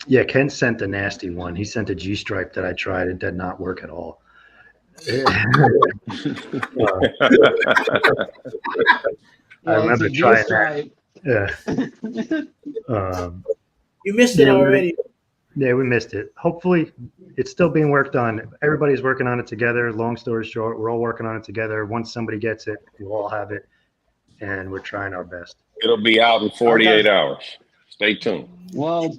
yeah, Ken sent a nasty one. He sent a G stripe that I tried. It did not work at all. I remember trying that. Yeah. You missed it already. Yeah, we missed it. Hopefully, it's still being worked on. Everybody's working on it together. Long story short, we're all working on it together. Once somebody gets it, we'll all have it, and we're trying our best. It'll be out in 48 hours. Stay tuned. Well,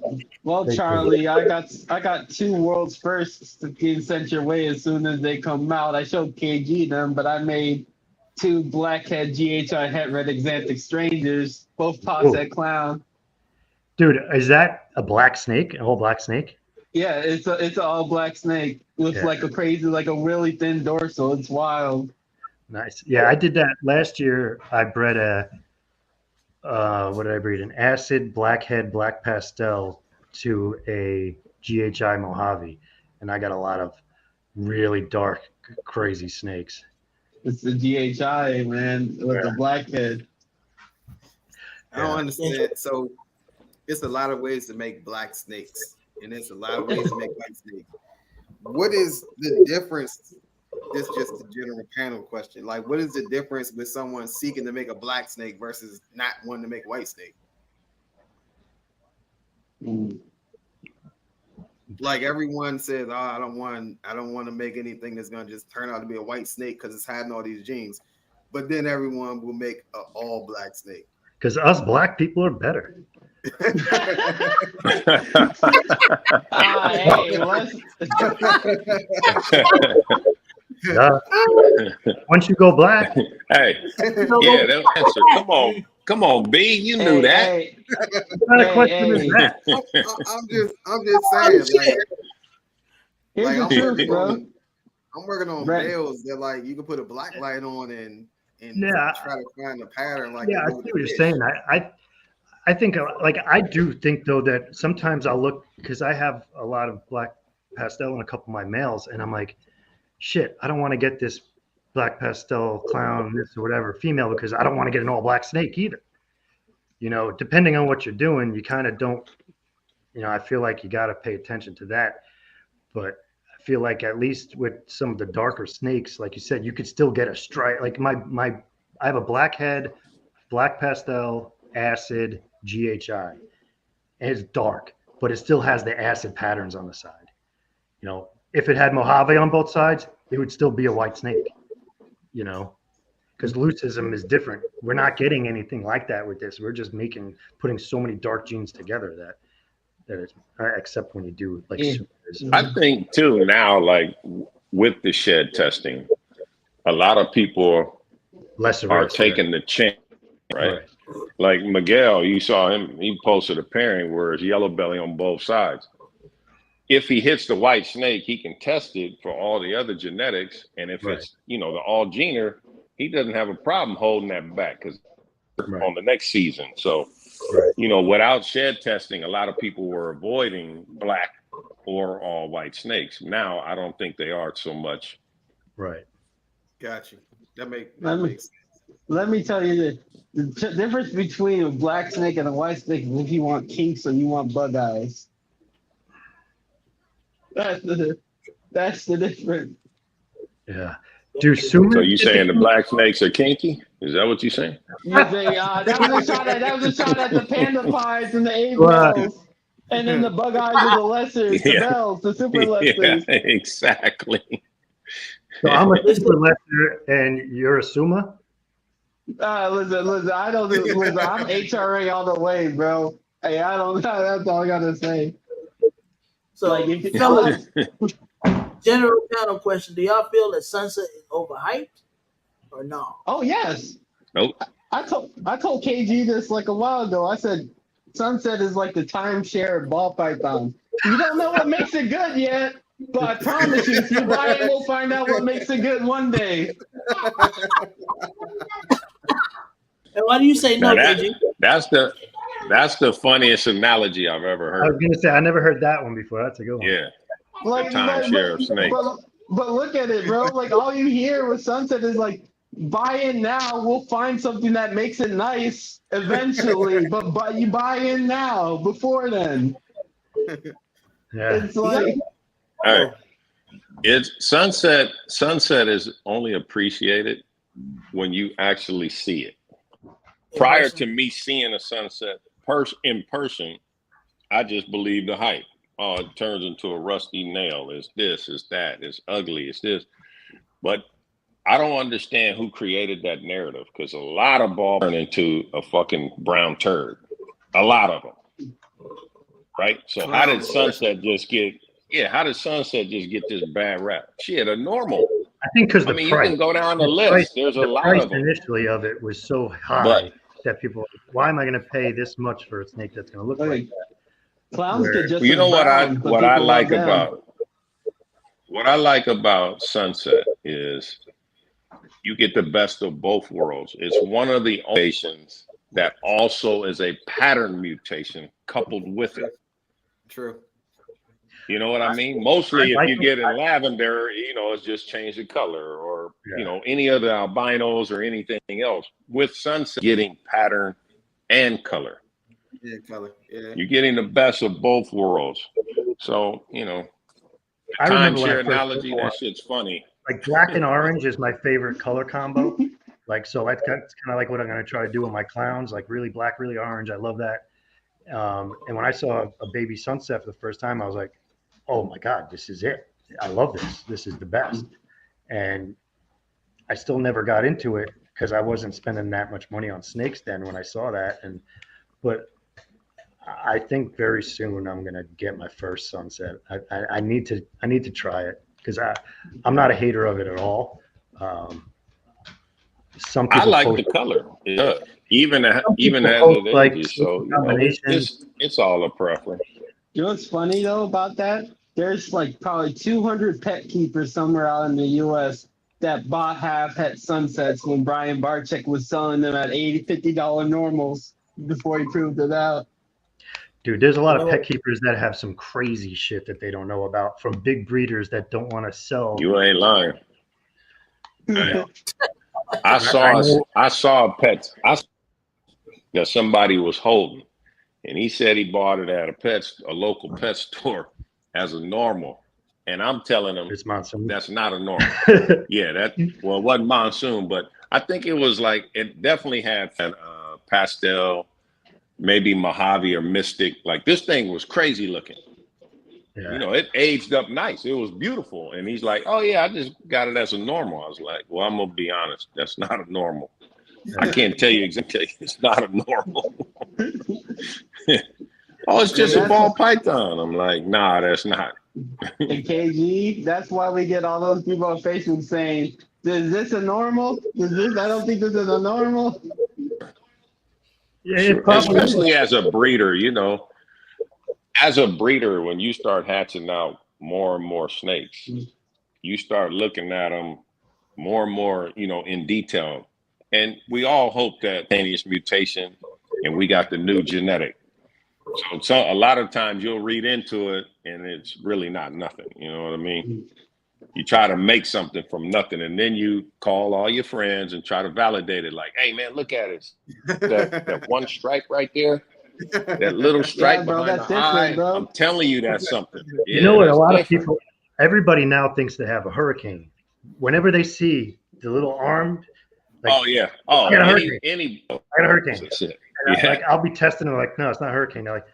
Charlie, I got 2 world's firsts to get sent your way as soon as they come out. I showed KG them, but I made 2 blackhead GHI het red exanthic strangers, both toss at clown. Dude, is that a black snake? An all black snake? Yeah, it's an all black snake with like a really thin dorsal. It's wild. Nice. Yeah, I did that last year. I bred what did I breed? An acid blackhead black pastel to a GHI Mojave, and I got a lot of really dark, crazy snakes. It's the GHI, man, with the blackhead. I don't understand. So it's a lot of ways to make black snakes, and there's a lot of ways to make white snakes. What is the difference? This is just a general panel question. Like, what is the difference with someone seeking to make a black snake versus not wanting to make a white snake? Like everyone says, "Oh, I don't want to make anything that's gonna just turn out to be a white snake because it's hiding all these genes." But then everyone will make an all black snake. Because us black people are better. Once you go black, hey, yeah, that answer. Come on, B, you knew that. What kind of question is that? I'm just saying, like I'm working on males that like you can put a black light on and try to find a pattern. Like, I see what you're saying. I think, like, I do think though that sometimes I'll look, because I have a lot of black pastel in a couple of my males, and I'm like, shit, I don't want to get this black pastel clown, this or whatever female, because I don't want to get an all black snake either. You know, depending on what you're doing, you kind of don't, I feel like you got to pay attention to that. But I feel like at least with some of the darker snakes, like you said, you could still get a stripe. Like I have a blackhead, black pastel, acid, GHI, and it's dark, but it still has the acid patterns on the side. If it had Mojave on both sides, it would still be a white snake, because leucism is different. We're not getting anything like that with this. We're just putting so many dark genes together that it's, except when you do like. I think too now, like with the shed testing, a lot of people are taking the chance, right? Like Miguel, you saw him, he posted a pairing where it's yellow belly on both sides. If he hits the white snake, he can test it for all the other genetics. And if it's, the all gener, he doesn't have a problem holding that back because on the next season. So, without shed testing, a lot of people were avoiding black or all white snakes. Now, I don't think they are so much. Right. Got you. That makes sense. Let me tell you the difference between a black snake and a white snake is if you want kinks or you want bug eyes. That's the difference. Yeah. So you saying the black snakes are kinky? Is that what you're saying? That was a shot at the panda pies and the A-bells. And then the bug eyes are the lessers, the bells, the super lessers. Yeah, exactly. So I'm a super lesser and you're a summa? Listen, I don't do, I'm HRA all the way, bro. Hey, I don't know. That's all I gotta say. So, Like if you, fellas, general panel question: do y'all feel that Sunset is overhyped or no? oh yes, Nope. I told KG this like a while ago. I said Sunset is like the timeshare ball python. You don't know what makes it good yet, but I promise you, if you buy it, we'll find out what makes it good one day. And why do you say Now no, KG? that's the funniest analogy I've ever I was heard. gonna say I never heard that one before. That's a good one. Yeah, Like, timeshare of snakes. but look at it, bro. Like all you hear with Sunset is like, buy in now, we'll find something that makes it nice eventually. but you buy in now before then. Yeah. It's like All right. It's sunset is only appreciated when you actually see it. Prior to me seeing a sunset in person, I just believe the hype. Oh, it turns into a rusty nail. It's this, it's that, it's ugly, it's this. But I don't understand who created that narrative, because a lot of ball turn into a fucking brown turd. A lot of them. Right? So how did Sunset just get this bad rap? Shit, a normal. I think because I mean, you can go down the list. There's a lot of them. Initially of it was so high that people, why am I going to pay this much for a snake that's going to look like that? Clowns get just you know what I like about what I like about Sunset is you get the best of both worlds. It's one of the mutations that also is a pattern mutation coupled with it. True. You know what I mean? Mostly if you get in lavender, it's just change the color, or any other albinos or anything else. With Sunset, getting pattern and color. Yeah, color. Yeah. You're getting the best of both worlds. So, timeshare analogy, that shit's funny. Like black and orange is my favorite color combo. Like, so that's kind of like what I'm going to try to do with my clowns, like really black, really orange. I love that. And when I saw a baby Sunset for the first time, I was like, oh my God, this is it. I love this. This is the best. And I still never got into it because I wasn't spending that much money on snakes then when I saw that. But I think very soon I'm going to get my first Sunset. I need to try it because I'm not a hater of it at all. Some people I like the color. Yeah. Even as it like ages. So it's all a preference. You know what's funny though about that? There's like probably 200 pet keepers somewhere out in the U.S. that bought half het Sunsets when Brian Barczyk was selling them at $50 normals before he proved it out. Dude, there's a lot of pet keepers that have some crazy shit that they don't know about from big breeders that don't want to sell. You ain't lying. I saw a pet that somebody was holding, and he said he bought it at a local pet store as a normal. And I'm telling him it's monsoon. That's not a normal. Yeah, it wasn't monsoon, but I think it was like, it definitely had pastel, maybe Mojave or Mystic. Like, this thing was crazy looking. Yeah. It aged up nice. It was beautiful. And he's like, oh yeah, I just got it as a normal. I was like, well, I'm gonna be honest, that's not a normal. I can't tell you exactly. It's not a normal. Oh, it's just a ball python. I'm like, nah, that's not. And KG, that's why we get all those people on Facebook saying, is this a normal? I don't think this is a normal. Yeah, especially as a breeder, as a breeder, when you start hatching out more and more snakes, you start looking at them more and more, in detail. And we all hope that spontaneous mutation and we got the new genetic. So a lot of times you'll read into it and it's really not nothing. You know what I mean? You try to make something from nothing, and then you call all your friends and try to validate it. Like, hey man, look at it. That one stripe right there. That little stripe behind the eye. Bro. I'm telling you, that's something. Yeah, you know what? A lot of people, everybody now thinks they have a hurricane. Whenever they see the little armed, like, oh yeah, oh, I got a hurrcane. Like, I'll be testing them. Like, no, it's not a hurricane. They're like,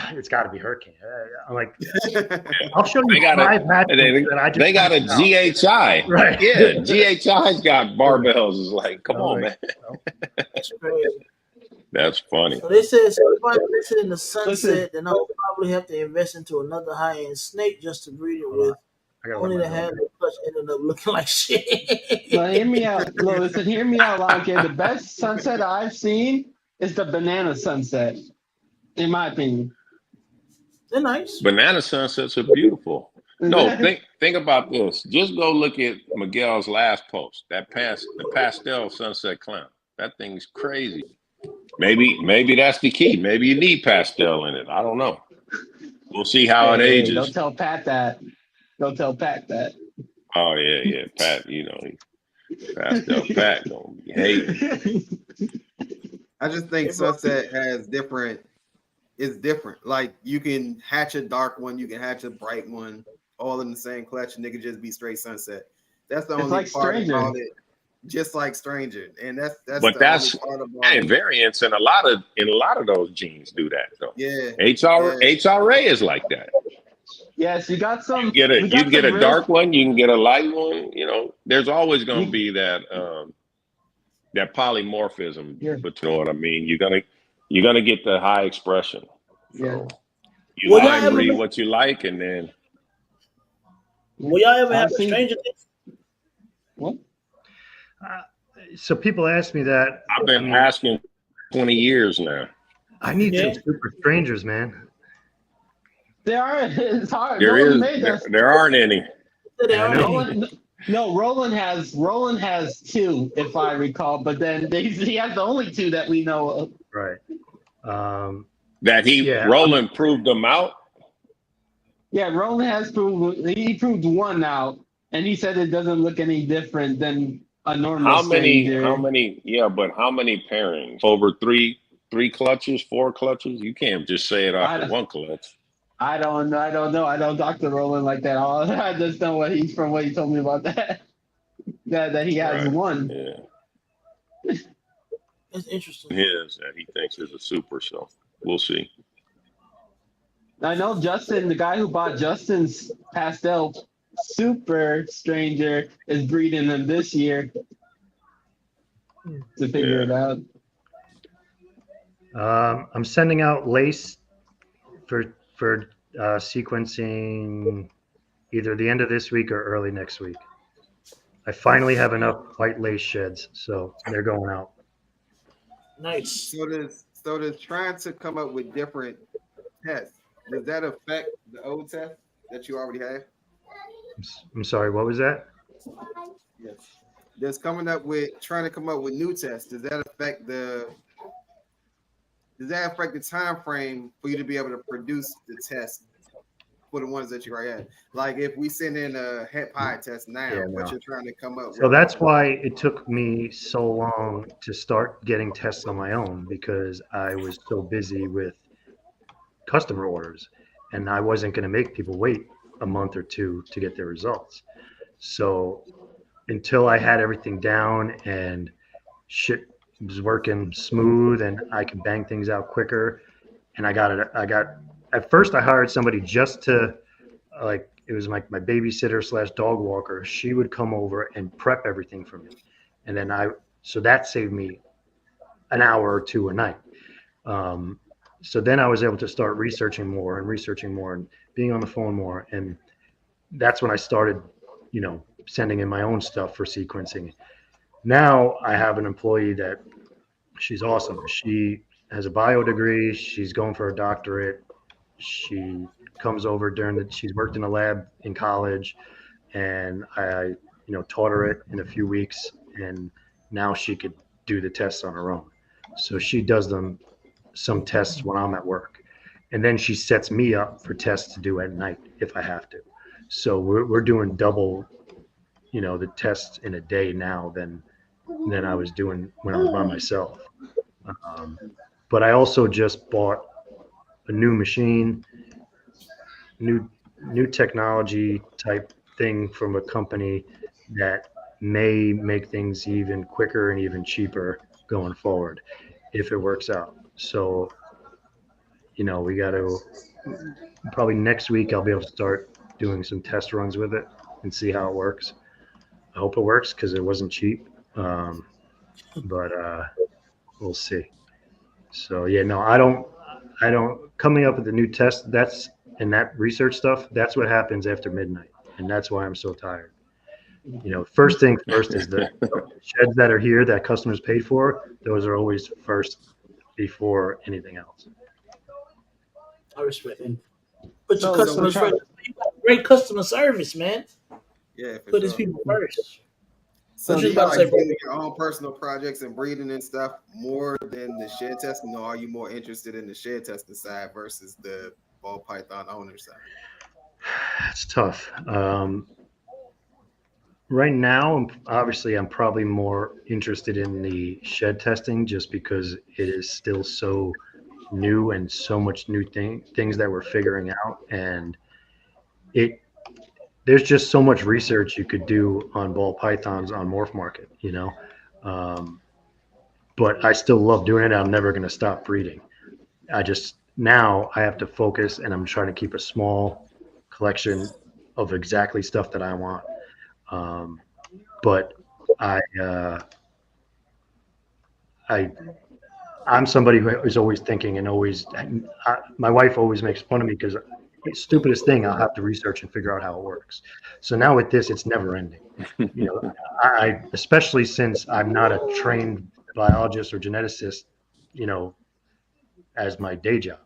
it's got to be hurricane. I'm like, I'll show you five matches that I just. They got a GHI, right? Yeah, GHI's got barbells. It's like, come on, man. That's crazy. That's funny. So they said, so if I invest in the Listen, sunset, then I'll probably have to invest into another high end snake just to breed it Hold on. with. I gotta let Only my to dog have out. the clutch ended up looking like shit. no, hear me out. No, listen, hear me out, Lon. Okay, the best sunset I've seen is the banana sunset, in my opinion. They're nice. Banana sunsets are beautiful. No, think about this. Just go look at Miguel's last post. The pastel sunset clown. That thing's crazy. Maybe that's the key. Maybe you need pastel in it. I don't know. We'll see how it Hey, don't ages. tell Pat that. Don't tell Pat that. Oh yeah, Pat. Pastel Pat gonna be hating. I just think Hey, bro. sunset has different. It's different. Like you can hatch a dark one, you can hatch a bright one, all in the same clutch, and they could just be straight sunset. That's the It's only like part Stranger. about it. Just like Stranger, and that's But the only that's part about it. variants, and a lot of those genes do that though. Yeah, HRA is like that. Yes, you got some. You We can got get some a real. dark one, you can get a light one. There's always going to You, be that polymorphism. yeah, But you know what I mean. You're gonna get the high expression. yeah. So you Will y'all high ever breed what you like, and then have I've a seen. stranger things? What? So people ask me that. I've I been mean, asking 20 years now. I need Yeah. some super strangers, man. There are. It's hard. There No one is made us. there aren't any. They I are know. Roland. No, Roland has two, if I recall. But then he has the only two that we know of. Right. That Yeah. Roland proved them out. Yeah, Roland has proved. He proved one out, and he said it doesn't look any different than a normal How many? How stranger. many? Yeah, but how many pairings? Over three clutches, four clutches. You can't just say it off I of don't. one clutch. I don't know. I don't talk to Roland like that. I just know what he's from. What he told me about that. That he has Right. one. Yeah. It's interesting. His that he thinks is a super. So we'll see. I know Justin, the guy who bought Justin's pastel super stranger, is breeding them this year to figure it out. I'm sending out lace for sequencing either the end of this week or early next week. I finally have enough white lace sheds, so they're going out. Nice. So does trying to come up with different tests, does that affect the old test that you already have? I'm sorry, what was that? Yes. Does trying to come up with new tests, does that affect the time frame for you to be able to produce the test for the ones that you already had? Like if we send in a het pie test now, but you're trying to come up So with. that's why it took me so long to start getting tests on my own, because I was so busy with customer orders and I wasn't going to make people wait a month or two to get their results. So until I had everything down and shit was working smooth and I could bang things out quicker, and at first I hired somebody just to, like, it was like my babysitter / dog walker. She would come over and prep everything for me. And then so that saved me an hour or two a night. So then I was able to start researching more and being on the phone more. And that's when I started, sending in my own stuff for sequencing. Now I have an employee that she's awesome. She has a bio degree. She's going for a doctorate. She comes over she's worked in a lab in college, and I taught her it in a few weeks, and now she could do the tests on her own. So she does some tests when I'm at work, and then she sets me up for tests to do at night if I have to. So we're doing double, the tests in a day now than I was doing when I was by myself. But I also just bought a new machine, new technology type thing from a company that may make things even quicker and even cheaper going forward if it works out. So, we got to probably next week I'll be able to start doing some test runs with it and see how it works. I hope it works because it wasn't cheap, but we'll see. So yeah, no, I don't coming up with the new test, and that research stuff, that's what happens after midnight. And that's why I'm so tired. First thing first is the sheds that are here that customers paid for. Those are always first before anything else. I respect it. Put your So So customers with first. Charlie, You got great customer service, man. yeah, for Put these sure. people first. So What so do you you about to like say, bro? do your own personal projects and breeding and stuff more than the shed testing, or are you more interested in the shed testing side versus the ball python owner side? It's tough. Right now, obviously, I'm probably more interested in the shed testing just because it is still so new and so much new things that we're figuring out. And it there's just so much research you could do on ball pythons on Morph Market. Um, but I still love doing it. I'm never going to stop breeding. I just now I have to focus, and I'm trying to keep a small collection of exactly stuff that I want. Um, but I, I, I'm somebody who is always thinking and always. My wife always makes fun of me because the stupidest thing I'll have to research and figure out how it works. So now with this, it's never ending. You know, I especially since I'm not a trained biologist or geneticist. You know, as my day job.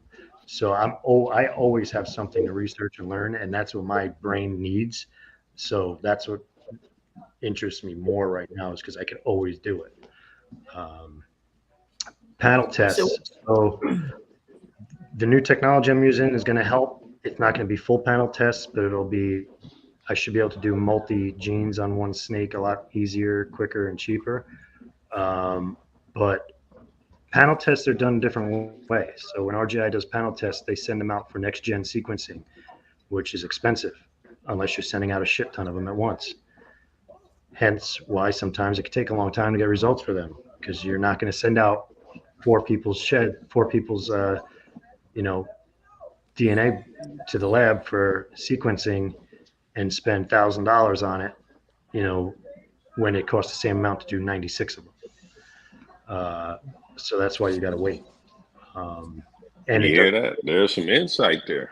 So I always have something to research and learn, and that's what my brain needs. So that's what interests me more right now is because I can always do it. Um, Panel So, tests. So the new technology I'm using is going to help. It's not going to be full panel tests, but I should be able to do multi genes on one snake a lot easier, quicker, and cheaper. But panel tests are done a different way. So when RGI does panel tests, they send them out for next gen sequencing, which is expensive unless you're sending out a shit ton of them at once. Hence why sometimes it can take a long time to get results for them because you're not going to send out four people's, you know, DNA to the lab for sequencing and spend $1,000 on it, you know, when it costs the same amount to do 96 of them. Uh, so that's why you got to wait. Um, and You it hear does, that? There's some insight there.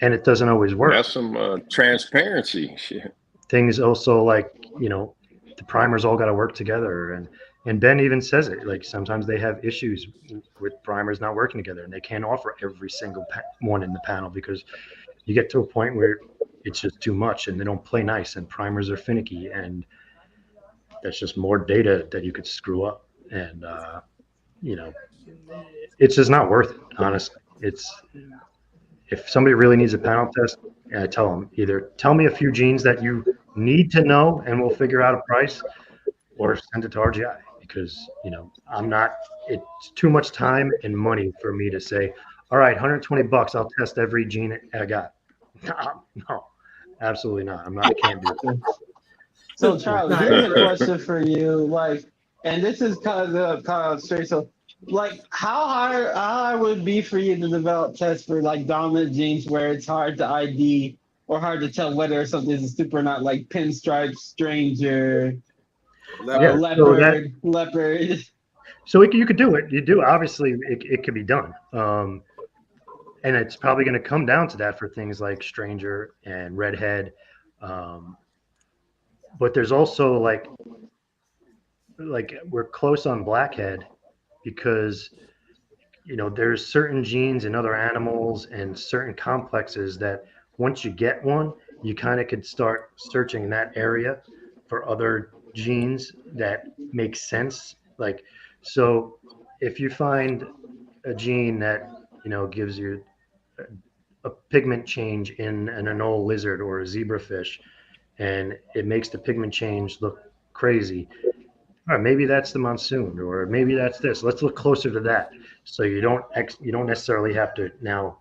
and it doesn't always work. That's some transparency. Shit. Things also like the primers all got to work together, and Ben even says it, like sometimes they have issues with primers not working together and they can't offer every single one in the panel because you get to a point where it's just too much and they don't play nice and primers are finicky, and that's just more data that you could screw up. And you know it's just not worth it, honestly. It's If somebody really needs a panel test, I tell them either tell me a few genes that you need to know and we'll figure out a price, or send it to RGI because I'm not. It's too much time and money for me to say, all right, $120, I'll test every gene I got. No, no, absolutely not. I'm not. I can't do so Charlie, nah, here's a question for you. Like, and this is kind of straight. So, like, how hard would it be for you to develop tests for like dominant genes where it's hard to ID or hard to tell whether something is a super or not, like pinstripe, stranger, it. Yeah. Leopard. leopard. So you could do it. You do. Obviously, it could be done. And it's probably going to come down to that for things like Stranger and Redhead. Um, but there's also like we're close on Blackhead because there's certain genes in other animals and certain complexes that once you get one, you kind of could start searching in that area for other genes that make sense. Like, so if you find a gene that gives you a pigment change in an anole lizard or a zebrafish, and it makes the pigment change look crazy. All right, maybe that's the monsoon, or maybe that's this. Let's look closer to that. So you don't necessarily have to now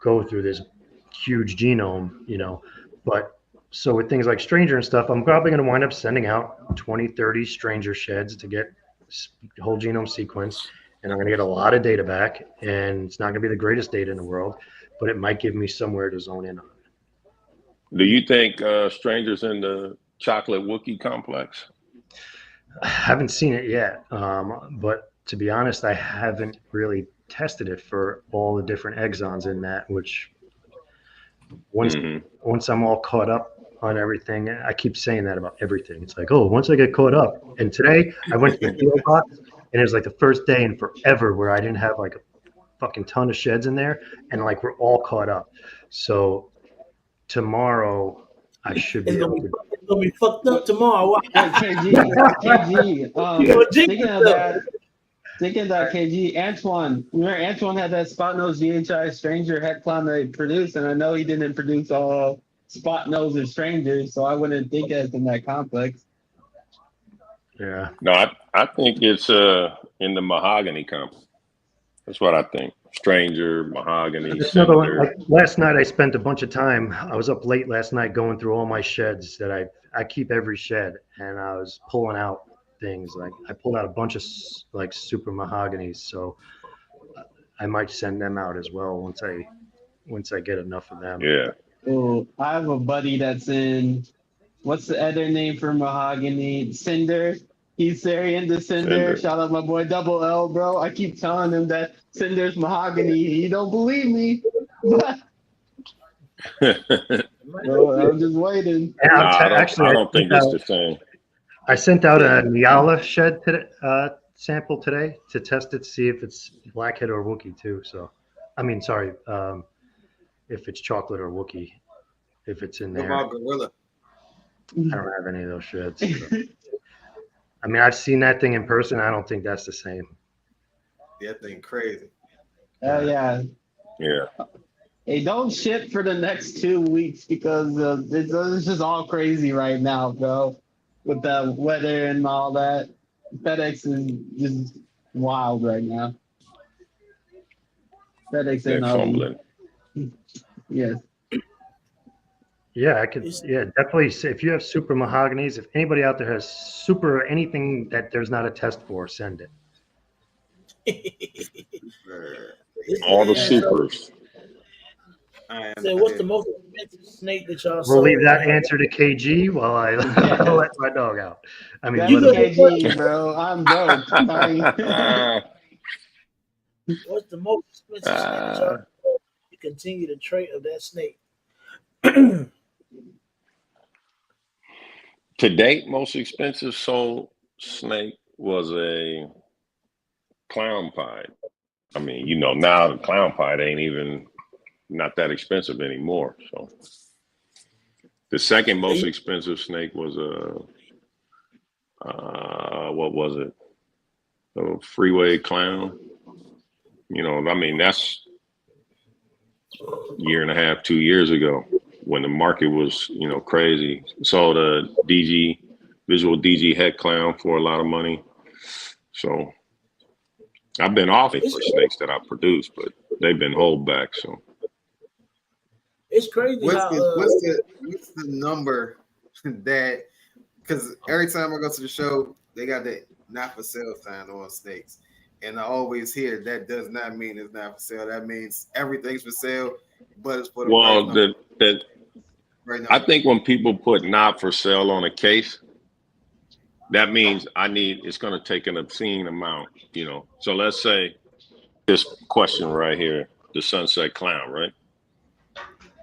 go through this huge genome. But so with things like Stranger and stuff, I'm probably going to wind up sending out 20, 30 Stranger sheds to get whole genome sequence, and I'm going to get a lot of data back. And it's not going to be the greatest data in the world, but it might give me somewhere to zone in on. Do you think strangers in the chocolate Wookiee complex? I haven't seen it yet, but to be honest, I haven't really tested it for all the different exons in that, which once I'm all caught up on everything, I keep saying that about everything. It's like, oh, once I get caught up. And today I went to the deal box, and it was like the first day in forever where I didn't have like a fucking ton of sheds in there, and like we're all caught up. So tomorrow I should be able to. It's gonna be fucked up tomorrow. Hey, KG, thinking that KG, Antoine, remember Antoine had that spot nose GHI stranger head clown that he produced, and I know he didn't produce all spot nose or strangers, so I wouldn't think it's in that complex. Yeah. No, I think it's in the mahogany complex. That's what I think. Stranger, mahogany, That's another one. cinder. Like last night, I spent a bunch of time. I was up late last night going through all my sheds that I keep every shed, and I was pulling out things. Like I pulled out a bunch of like super mahoganies, so I might send them out as well once I get enough of them. Yeah. Oh, I have a buddy that's in, what's the other name for mahogany? Cinder. He's very into Cinder. Shout out my boy Double L, bro. I keep telling him that Cinder's mahogany. He don't believe me. Bro, I'm just waiting. I don't think it's the same. I sent out a Nyala shed sample today to test it, to see if it's blackhead or Wookiee too. So, I mean, sorry, if it's chocolate or Wookiee, if it's in there. What about Gorilla? I don't have any of those sheds. So. I mean, I've seen that thing in person. I don't think that's the same. That thing crazy. Oh, yeah. Yeah. Hey, don't ship for the next 2 weeks because it's just all crazy right now, bro. With the weather and all that. FedEx is just wild right now. FedEx They're fumbling. Yes. Yeah, I could. Yeah, definitely. Say if you have super mahoganies, if anybody out there has super or anything that there's not a test for, send it. All the supers. So what's the most expensive snake that y'all We'll sold? leave that answer to KG while I let my dog out. I mean, That's KG, bro. I'm broke. What's the most expensive snake that y'all sold? You continue the trait of that snake. To date, most expensive sold snake was a clown pied. I mean, you know, now the clown pied ain't even not that expensive anymore. So the second most expensive snake was what was it? A freeway clown. You know, I mean, that's a year and a half, 2 years ago when the market was, you know, crazy. Sold a visual DG head clown for a lot of money. So I've been off it for snakes that I produced, but they've been hold back. So it's crazy. What's the number that? Because every time I go to the show, they got that not for sale sign on snakes, and I always hear that does not mean it's not for sale. That means everything's for sale, but it's for the right I think when people put not for sale on a case, that means it's going to take an obscene amount, you know. So let's say this question right here, the Sunset Clown, right?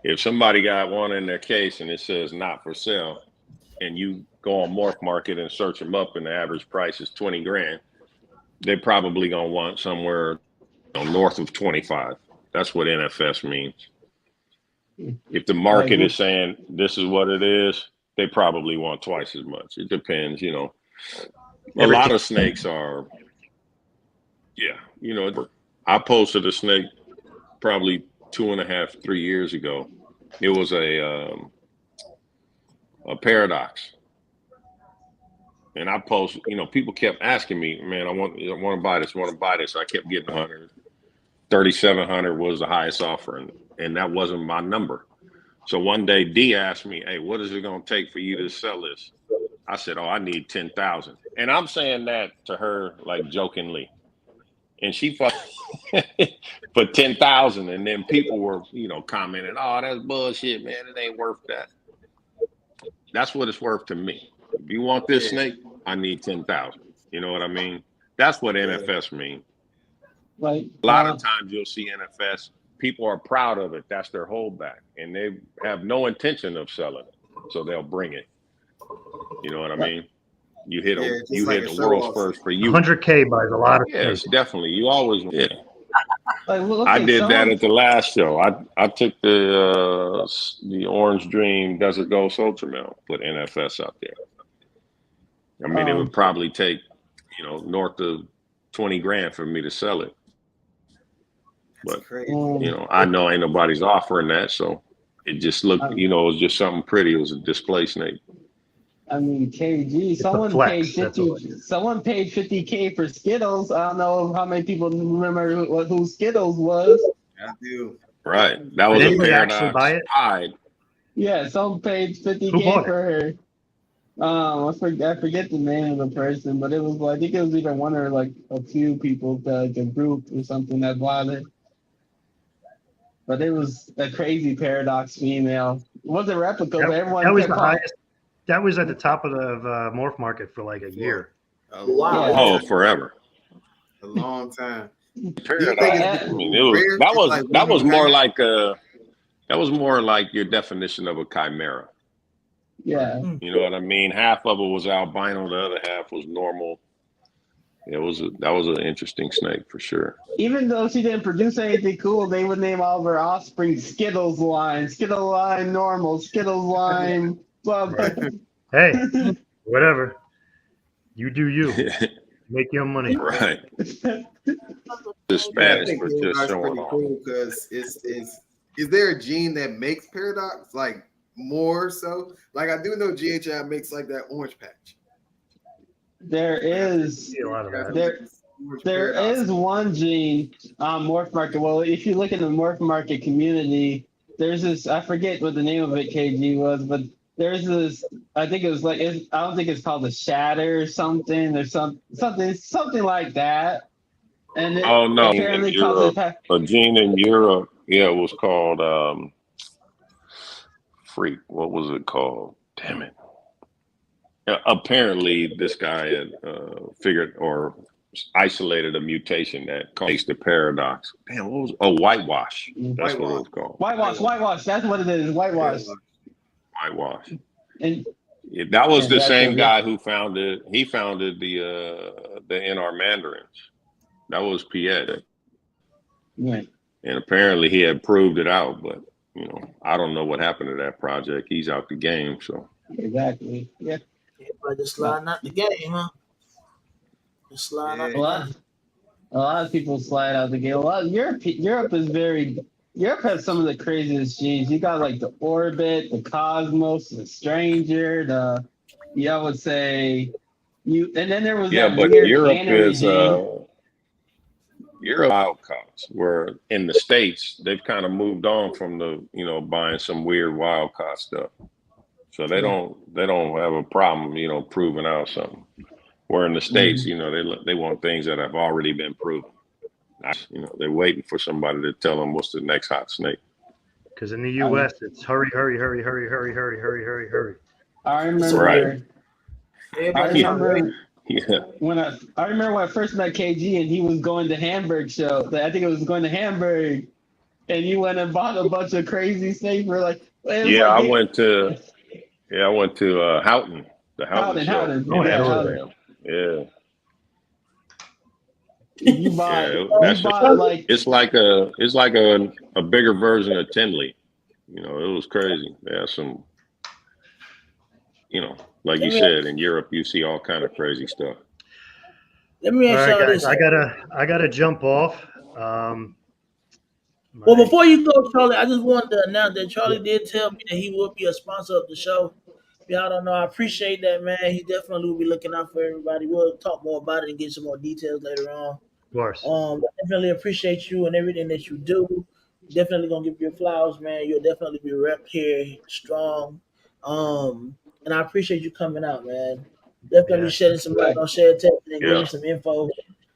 If somebody got one in their case and it says not for sale, and you go on Morph Market and search them up and the average price is 20 grand, they're probably going to want somewhere, you know, north of 25. That's what NFS means. If the market is saying this is what it is, they probably want twice as much. It depends, you know. A lot of snakes are, you know, I posted a snake probably 2.5, 3 years ago. It was a paradox. And I posted, you know, people kept asking me, man, I want to buy this, I kept getting 100. 3,700 was the highest offer, and that wasn't my number. So one day D asked me, hey, what is it going to take for you to sell this? I said, oh, I need 10,000. And I'm saying that to her like jokingly. And she for 10,000. And then people were, you know, commenting, oh, that's bullshit, man. It ain't worth that. That's what it's worth to me. If you want this snake, I need 10,000. You know what I mean? That's what NFS means. Like A lot of times you'll see NFS. People are proud of it. That's their holdback, and they have no intention of selling it, so they'll bring it. You know what I mean? You hit the world's first for you. 100K buys a lot of Yes, snakes. definitely. You always Like, look, I did that at the last show. I took the Orange Dream Desert Ghost Ultra Male, put NFS out there. I mean, it would probably take, north of 20 grand for me to sell it. But, I know ain't nobody's offering that. So it just looked, it was just something pretty. It was a display snake. I mean, KG, someone paid 50K for Skittles. I don't know how many people remember who Skittles was. I do. Right. That was a Paradox hide. Yeah, someone paid 50K for her. I forget the name of the person, but it was I think it was either one or like a few people, like a group or something that bought it. But it was a crazy Paradox female. It wasn't a replica, but everyone that was the highest. That was at the top of the morph market for like a year. Wow. Oh, forever. A long time. That was more like your definition of a chimera. Yeah. You know what I mean? Half of it was albino, the other half was normal. That was an interesting snake for sure. Even though she didn't produce anything cool, they would name all of her offspring Skittles line, Skittle line normal, Skittles line blah blah. Hey, whatever. You do you. Make your money. Right. The Spanish for just showing off. Cool because is there a gene that makes Paradox like more so? Like I do know GHI makes like that orange patch. There is a lot of that. There is one gene morph market. Well, if you look in the morph market community, there's this. I forget what the name of it KG was, but there's this. I think it was like. I don't think it's called the Shatter or something or something like that. And it apparently calls it a gene in Europe. Yeah, it was called freak. What was it called? Damn it. Apparently, this guy had figured or isolated a mutation that makes the Paradox. Damn, what was whitewash? That's what it was called. Whitewash. That's what it is. Whitewash. And that was the same guy who founded. He founded the NR Mandarins. That was Piet. Right. And apparently, he had proved it out, but I don't know what happened to that project. He's out the game. So exactly. Yeah. Everybody just sliding out the game, huh? Just sliding out the game. A lot of people slide out the game. Europe has some of the craziest genes. You got like the Orbit, the Cosmos, the Stranger, and then there was but Europe is Europe outcasts. Where in the States they've kind of moved on from the buying some weird wildcat stuff. So they don't have a problem, proving out something. Where in the States, they want things that have already been proven. They're waiting for somebody to tell them what's the next hot snake. Because in the U.S., it's hurry, hurry, hurry, hurry, hurry, hurry, hurry, hurry, hurry. I remember. Right. When I first met KG and he was going to Hamburg show. I think it was going to Hamburg, and you went and bought a bunch of crazy snakes. We're like, I went to Houghton. The Houghton show. Houghton. Yeah. You bought it's like a bigger version of Tinley. It was crazy. They had some, like you said, in Europe you see all kind of crazy stuff. Let me ask y'all this. I gotta jump off. Well, before you go, Charlie, I just wanted to announce that Charlie did tell me that he will be a sponsor of the show. If y'all don't know, I appreciate that, man. He definitely will be looking out for everybody. We'll talk more about it and get some more details later on. Of course. I definitely appreciate you and everything that you do. Definitely gonna give you flowers, man. You'll definitely be rep here, strong. And I appreciate you coming out, man. Definitely shedding some light on Shed Tech and getting some info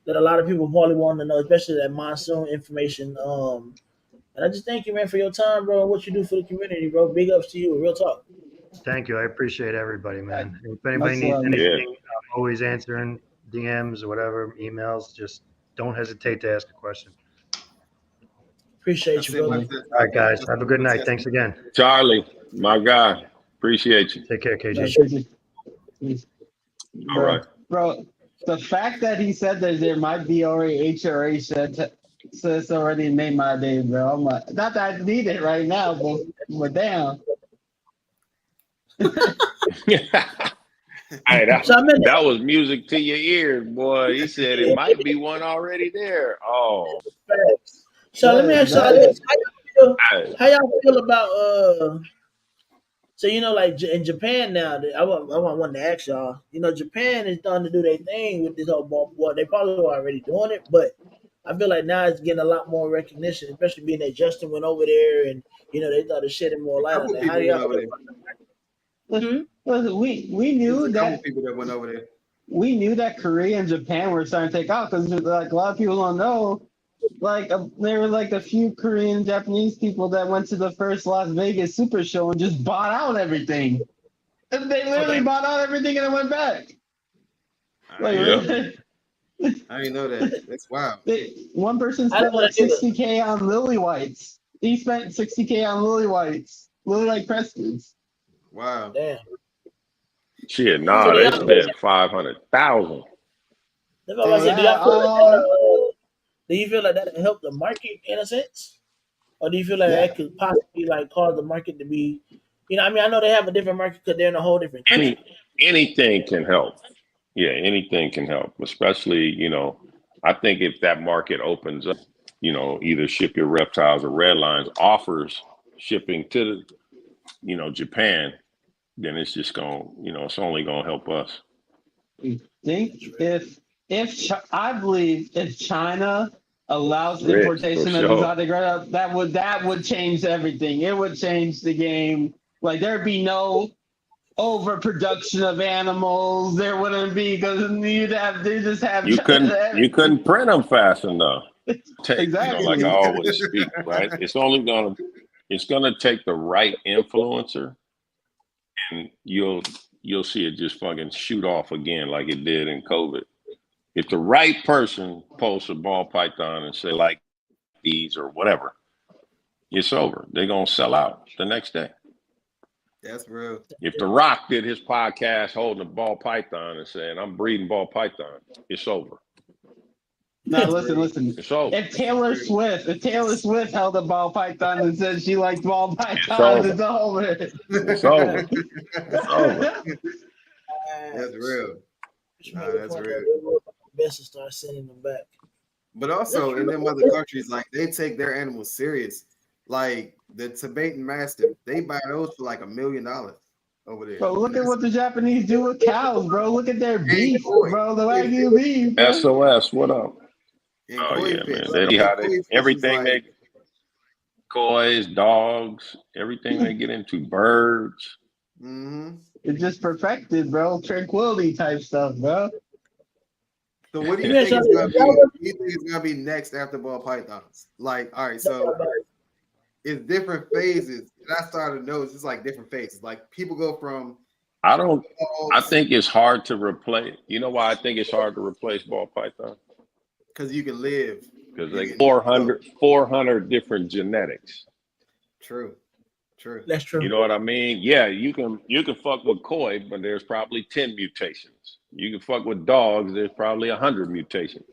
that a lot of people probably want to know, especially that monsoon information. And I just thank you, man, for your time, bro, and what you do for the community, bro. Big ups to you. Real talk. Thank you. I appreciate everybody, man. If anybody needs anything, I'm always answering DMs or whatever, emails. Just don't hesitate to ask a question. Appreciate you, brother. All right, guys. Have a good night. Thanks again. Charlie, my guy, appreciate you. Take care, KG. All right. Bro, the fact that he said that there might be already HRA says already made my day, bro. I'm like, not that I need it right now, but damn. Hey, that was music to your ears, boy. He said it might be one already there. Oh. So let me ask y'all this: how y'all feel about So like in Japan now, I want one to ask y'all. Japan is starting to do their thing with this whole ball. Well, they probably were already doing it, but I feel like now it's getting a lot more recognition, especially being that Justin went over there and they started shedding more light on that. How do y'all feel? Listen, we knew There's a that couple people that went over there. we knew that Korea and Japan were starting to take off because like a lot of people don't know. Like there were like a few Korean and Japanese people that went to the first Las Vegas Super Show and just bought out everything. And they literally bought out everything and it went back. Like, I didn't know that. That's wild. One person spent like $60K on lily whites. He spent $60K on lily whites, lily white crescents. Wow. Damn. Shit, nah, they spent 500,000. Do you feel like that help the market in a sense, or do you feel like that could possibly like cause the market to be, I know they have a different market because they're in a whole different country. Anything can help. Yeah, anything can help. Especially, I think if that market opens up, either Ship Your Reptiles or Red Lines offers shipping to, Japan, then it's just it's only gonna help us. I think I believe if China allows importation of exotic reptiles, that would change everything. It would change the game. Like there'd be no overproduction of animals. There wouldn't be because you couldn't print them fast enough. Exactly. Like I always speak, right? It's gonna take the right influencer, and you'll see it just fucking shoot off again like it did in COVID. If the right person posts a ball python and say like these or whatever, it's over. They're gonna sell out the next day. That's real. If The Rock did his podcast holding a ball python and saying, I'm breeding ball python, it's over. Now listen. It's over. If Taylor Swift held a ball python and said she liked ball pythons, it's over. It's over. It's over. That's real. That's real. Best to start sending them back. But also in them other countries, like they take their animals serious. Like the Tibetan Mastiff, they buy those for like $1 million over there. Bro, look at what the Japanese do with cows, bro. Look at their beef, bro. The Wagyu beef. Bro. SOS, what up? Oh yeah, man. Everything they kois, dogs, everything they get into, birds. Mm-hmm. It's just perfected, bro. Tranquility type stuff, bro. So what do you think is gonna be? What do you think is gonna be next after ball pythons? Like, all right, so it's different phases. And I started to notice it's like different phases. Like people go from I think it's hard to replace. You know why I think it's hard to replace ball python? Because you can live. Because like 400 different genetics. True. That's true. You know what I mean? Yeah, you can fuck with koi, but there's probably 10 mutations. You can fuck with dogs, there's probably 100 mutations.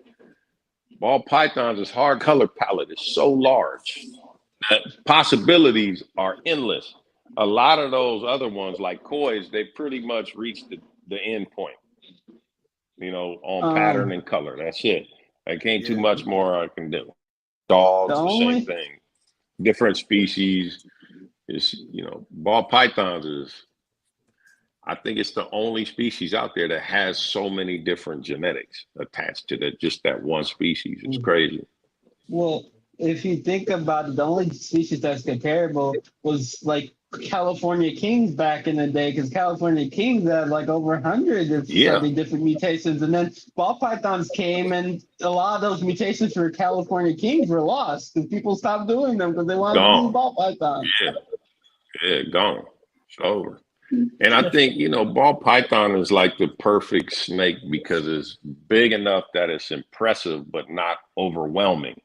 Ball pythons' is hard color palette is so large that possibilities are endless. A lot of those other ones, like kois, they pretty much reached the end point. On pattern and color. That's it. I can't too much more I can do. Dogs, the same thing. Different species. Is ball pythons is, I think it's the only species out there that has so many different genetics attached to just that one species. It's crazy. Well, if you think about it, the only species that's comparable was like California kings back in the day, because California kings had like over 100 of different mutations, and then ball pythons came, and a lot of those mutations for California kings were lost because people stopped doing them because they wanted to do ball pythons. Yeah, gone. It's over. And I think, ball python is like the perfect snake because it's big enough that it's impressive, but not overwhelming.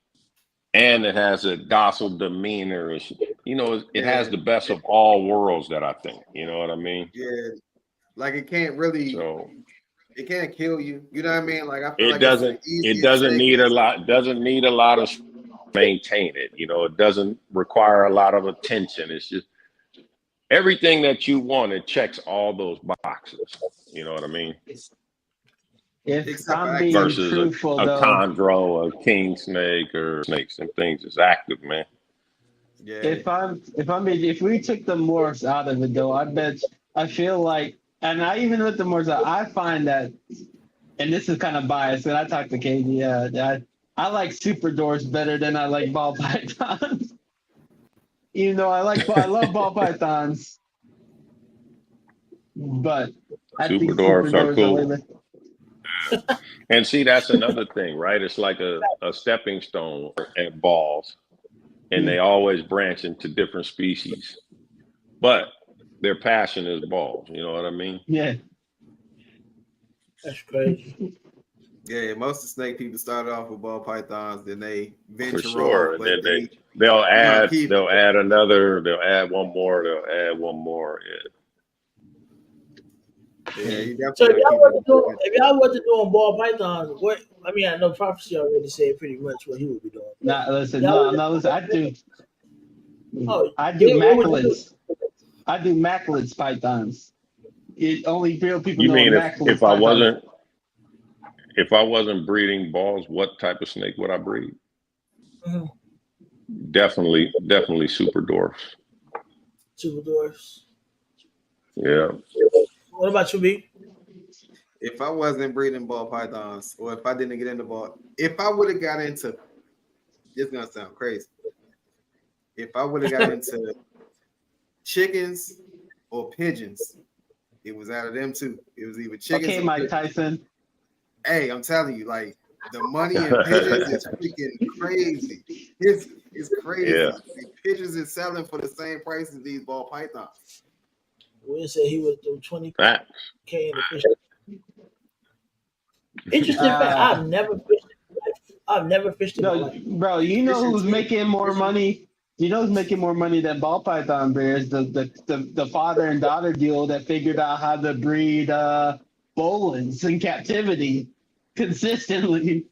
And it has a docile demeanor. It has the best of all worlds that I think, you know what I mean? Yeah. Like it can't really, So it can't kill you. You know what I mean? Like I feel it like it's the doesn't, easiest snake. doesn't need a lot of maintain it. It doesn't require a lot of attention. It's just everything that you want. It checks all those boxes. You know what I mean? If Except I'm for being Versus truthful, a though, chondro, a king snake, or snakes and things is active, man. Yeah. if we took the morphs out of it, though, I feel like, and I even with the morphs, I find that, and this is kind of biased, and I talked to KD, that I like super dwarfs better than I like ball pythons. Even though I love ball pythons, but I Super think super dwarfs are dwarfs are way cool. better. And see, that's another thing, right? It's like a stepping stone at balls, and they always branch into different species, but their passion is balls. You know what I mean? Yeah. That's crazy. Yeah, most of the snake people started off with ball pythons, then they venture For sure. off, And but then they'll add keep. another, they'll add one more, they'll add one more. Yeah, you So definitely keep. if y'all wasn't doing ball pythons, what? I mean, I know Prophecy already said pretty much what he would be doing. Nah, listen, Y'all no, listen. Oh, I do what would you do? maclids. I do maclids pythons. Only real people You know mean maclids if I pythons. wasn't breeding balls, what type of snake would I breed? Mhm. Definitely super dwarfs. Super dwarfs. Yeah. What about you, B? If I wasn't breeding ball pythons, or if I didn't get into ball, if I would have got into, this is gonna sound crazy. If I would have got into chickens or pigeons, it was out of them two. It was either chickens. Okay, or Mike pigeons. Tyson. Hey, I'm telling you, like the money in pigeons is freaking crazy. It's crazy. Yeah. The pigeons is selling for the same price as these ball pythons. We said he would do 20K Facts. in the fish. Interesting fact. I've never fished in my No, life. bro, you know Fishing who's too. making more money? You know who's making more money than ball python bears? The father and daughter deal that figured out how to breed bolins in captivity consistently.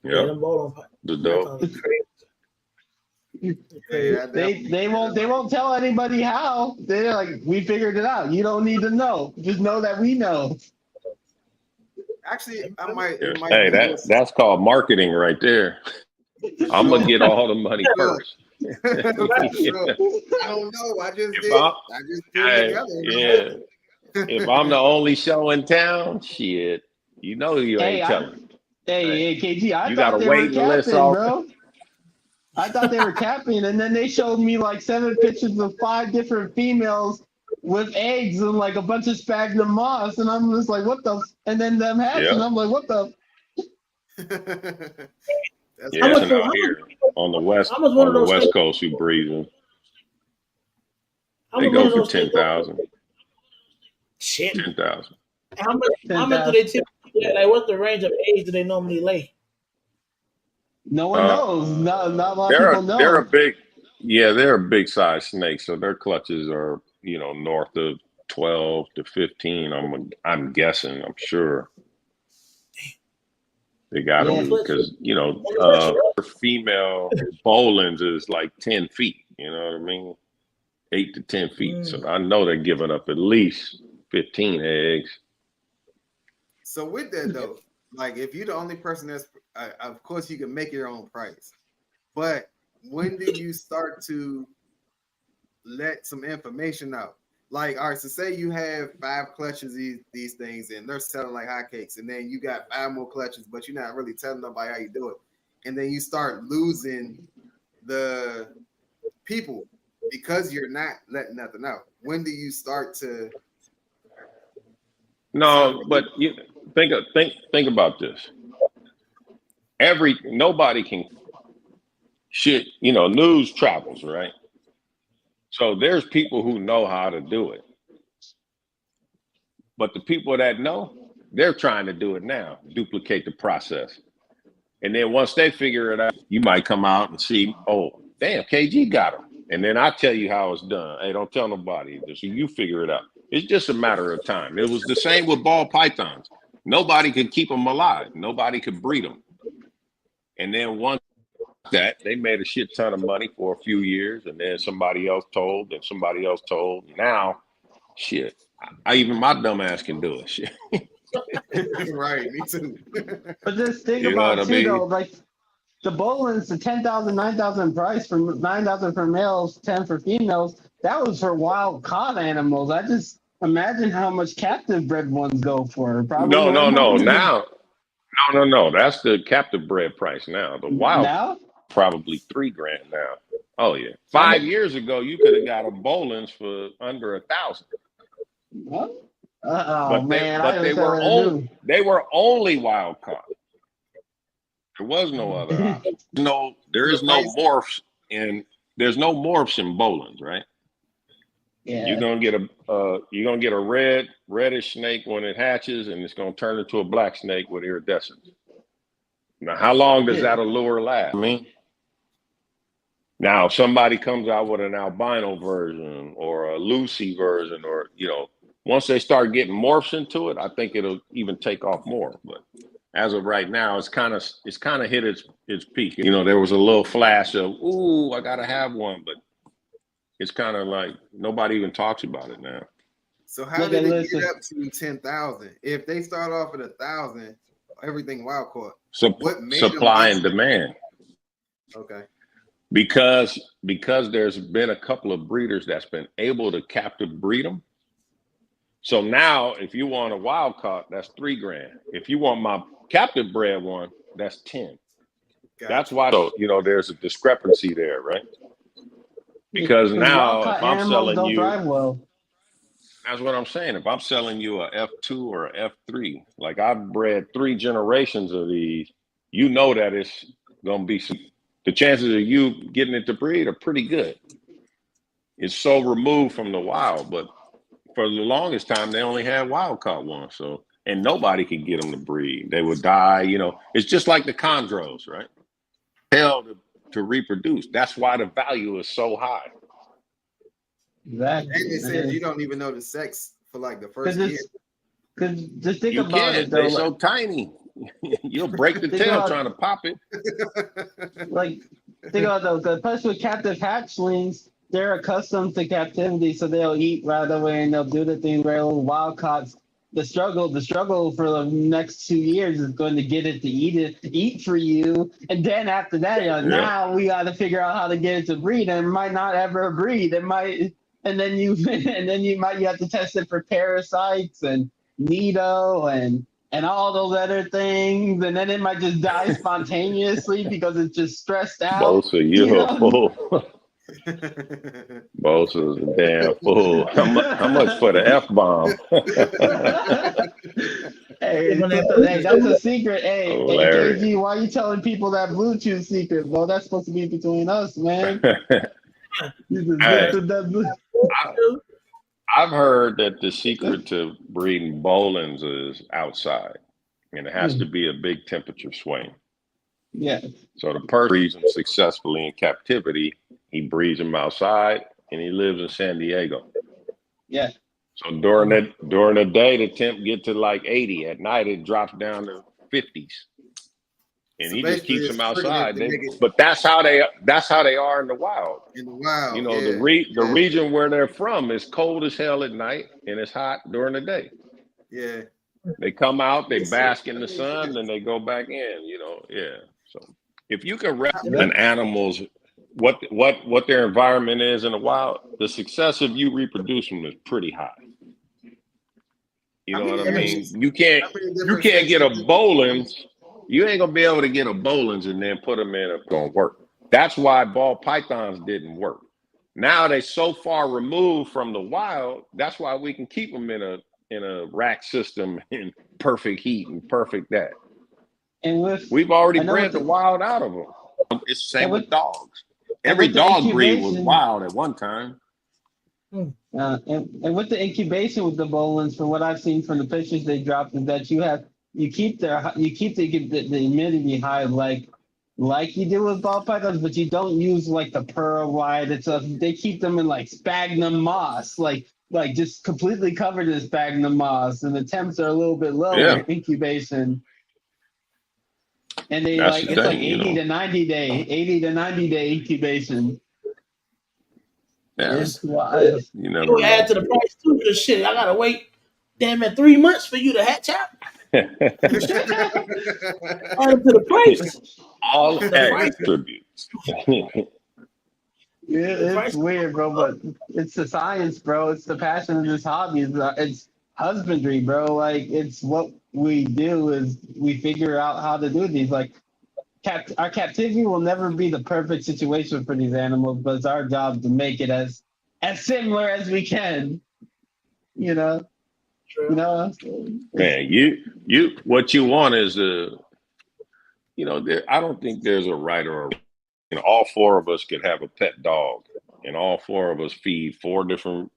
Yeah, Yeah. them ball The dope. pythons are crazy. Yeah, They won't tell anybody how. They're like, we figured it out. You don't need to know. Just know that we know. actually, I might. Yeah. It might Hey, be that's called marketing right there. I'm gonna get all the money first. I don't know. I just If did. I'm- I just put it together. Yeah. If I'm the only show in town, shit, you Hey, ain't telling. hey, KG, I You thought got a they were waiting list capping, already. bro. I thought they were capping, and then they showed me like 7 pictures of 5 different females with eggs and like a bunch of sphagnum moss, and I'm just like, what the? And then them hatching, I'm like, what the? Yeah, much and out how here on the west how much one of those snakes- coast who breathing, How they much go one of for those snakes- 10,000. Shit. 10,000. How much do they typically get? Like, what's the range of eggs do they normally lay? No one knows. Not a lot of They're people know. they're a big size snake, so their clutches are north of 12 to 15. I'm guessing. I'm sure they got them because female Bolins is like 10 feet. You know what I mean? 8 to 10 feet. So I know they're giving up at least 15 eggs. So with that though, like if you're the only person that's, of course you can make your own price, but when do you start to let some information out? Like, all right, so say you have 5 clutches these things and they're selling like hotcakes, and then you got 5 more clutches, but you're not really telling nobody how you do it, and then you start losing the people because you're not letting nothing out. When do you start to? No, but you think about this. Nobody can shit. News travels, right? So there's people who know how to do it. But the people that know, they're trying to do it now, duplicate the process. And then once they figure it out, you might come out and see, oh, damn, KG got him. And then I tell you how it's done. Hey, don't tell nobody. So you figure it out. It's just a matter of time. It was the same with ball pythons. Nobody could keep them alive. Nobody could breed them. And then once that, they made a shit ton of money for a few years. And then somebody else told, and somebody else told. Now, shit, even my dumb ass can do it. Shit. Right, me too. But just think You know about what I too, mean? though, like the Bolins, the 10,000, 9,000 price for 9,000 for males, 10 for females. That was for wild caught animals. I just imagine how much captive bred ones go for. Probably No, more no, no. money. Now, no. That's the captive bred price now. The wild Now? probably $3,000 now. Oh yeah. I 5 mean- years ago, you could have got a Bolins for under 1,000. What? Oh But man, but I they wish were I only only wild caught. There was no other option. There's no morphs in Bolins, right? Yeah. You're gonna get a reddish snake when it hatches, and it's gonna turn into a black snake with iridescence. Now, how long does that allure last? I mean, now if somebody comes out with an albino version or a Lucy version, or once they start getting morphs into it, I think it'll even take off more. But as of right now, it's kind of hit its peak. There was a little flash of, ooh, I gotta have one, but it's kind of like nobody even talks about it now. So how did it get up to 10,000? If they start off at 1,000, everything wild caught. What made supply and demand? Okay. Because there's been a couple of breeders that's been able to captive breed them. So now, if you want a wild caught, that's $3,000. If you want my captive bred one, that's 10. Gotcha. That's why. So there's a discrepancy there, right? Because now, if I'm selling you, well. That's what I'm saying. If I'm selling you a F2 or a F3, like I've bred 3 generations of these, that it's gonna be the chances of you getting it to breed are pretty good. It's so removed from the wild, but for the longest time they only had wild caught ones. So, and nobody could get them to breed. They would die. It's just like the chondros, right? Hell to reproduce. That's why the value is so high. Exactly. And they said you don't even know the sex for like the first year. Because just think You about can't. it, though. They're so tiny. You'll break the tail trying to pop it. Like, think about those. Especially with captive hatchlings, they're accustomed to captivity, so they'll eat right away and they'll do the thing where little wild caught. The struggle for the next 2 years is going to get it to eat for you, and then after that, now we got to figure out how to get it to breed, and it might not ever breed. It might, and then you have to test it for parasites and nido and all those other things, and then it might just die spontaneously because it's just stressed out. Bosa, you're a fool. Bosa's a damn fool. How much for the F-bomb? Hey, that's a secret. Hey, KG, why are you telling people that Bluetooth secret, bro? That's supposed to be between us, man. I've heard that the secret to breeding Bolins is outside, and it has to be a big temperature swing. Yeah. So the person breeds them successfully in captivity. He breeds them outside, and he lives in San Diego. Yeah. So during the day, the temp get to like 80. At night, it drops down to 50s, and he just keeps them outside. But that's how they are in the wild. In the wild, the region where they're from is cold as hell at night, and it's hot during the day. Yeah. They come out, they bask in the sun, then they go back in. So if you can replicate animals, what their environment is in the wild, the success of you reproducing is pretty high. You know what I mean? You can't get a Bolins. You ain't gonna be able to get a Bolins and then put them in. It's gonna work. That's why ball pythons didn't work. Now they so far removed from the wild. That's why we can keep them in a rack system in perfect heat and perfect that. And we've already bred the wild out of them. It's the same with dogs. Every dog breed was wild at one time. And with the incubation with the bolins, from what I've seen from the pictures they dropped, is that you keep the humidity high like you do with ball pythons, but you don't use like the pearl white and stuff. They keep them in like sphagnum moss, like just completely covered in sphagnum moss, and the temps are a little bit lower incubation. And they That's like the it's like thing, you know. 80 to 90 day incubation. Yeah, It's wild. you You never would add know. to the price too, because shit, I gotta wait damn it 3 months for you to hatch out. Add to the price. All The price. attributes. Yeah, The it's price. weird, bro, but it's the science, bro. It's the passion of this hobby. It's husbandry, bro. Like it's what we do is we figure out how to do these. Like our captivity will never be the perfect situation for these animals, but it's our job to make it as similar as we can. You know, True. you know. Man, what you want is I don't think there's a right or a, all four of us could have a pet dog, and all four of us feed four different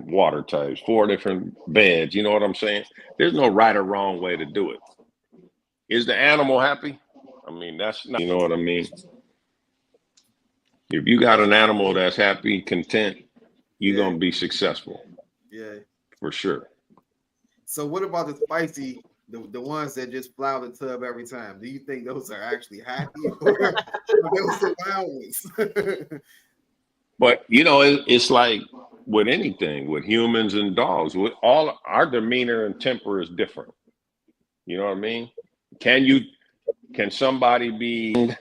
water types, four different beds. You know what I'm saying? There's no right or wrong way to do it. Is the animal happy? I mean, that's not, you know what I mean? If you got an animal that's happy, content, you're gonna be successful. Yeah. For sure. So what about the spicy, the ones that just fly out the tub every time? Do you think those are actually happy or those the wild ones? But it's like with anything, with humans and dogs, with all our demeanor and temper is different. You know what I mean? Can somebody be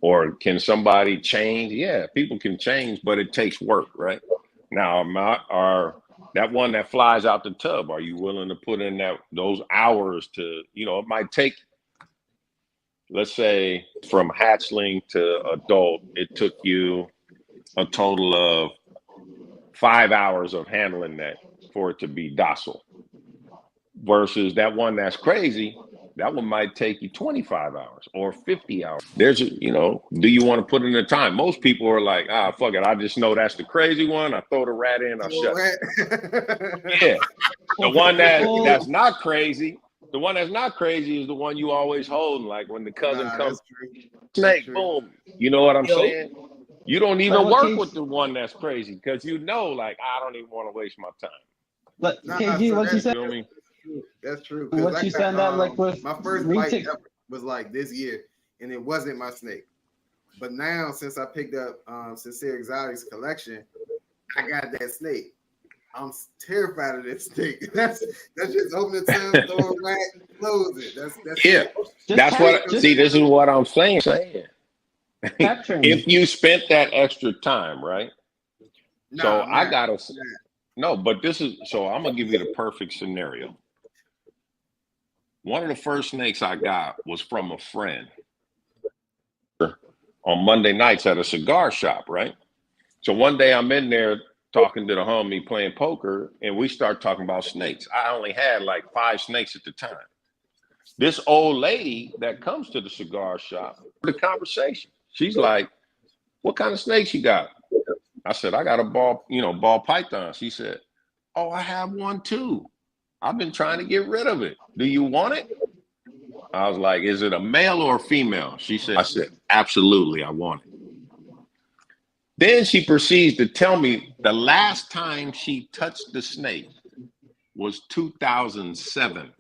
or can somebody change? Yeah, people can change, but it takes work, right? Now, that one that flies out the tub, are you willing to put in those hours to, it might take, let's say from hatchling to adult, it took you a total of 5 hours of handling that for it to be docile, versus that one that's crazy. That one might take you 25 hours or 50 hours. Do you want to put in the time? Most people are like, fuck it. I just know that's the crazy one. I throw the rat in, I shut it. Yeah. The one that's not crazy, is the one you always hold. Like when the cousin comes, snake, boom. You know what I'm saying? You don't even work with the one that's crazy because like, I don't even want to waste my time. But KG, what you said? You know me? That's true. What you said that like with my first bite ever was like this year, and it wasn't my snake. But now, since I picked up Sincere Exotics collection, I got that snake. I'm terrified of this snake. That's just open the tub, throw it right, close it. That's it. That's what. See, this is what I'm saying. If you spent that extra time, right? No, but this is so. I'm gonna give you the perfect scenario. One of the first snakes I got was from a friend on Monday nights at a cigar shop, right? So one day I'm in there talking to the homie playing poker, and we start talking about snakes. I only had like 5 snakes at the time. This old lady that comes to the cigar shop, the conversation, she's like, "What kind of snakes you got?" I said, "I got a ball python." She said, "Oh, I have one too. I've been trying to get rid of it. Do you want it?" I was like, "Is it a male or a female?" I said, "Absolutely, I want it." Then she proceeds to tell me the last time she touched the snake was 2007.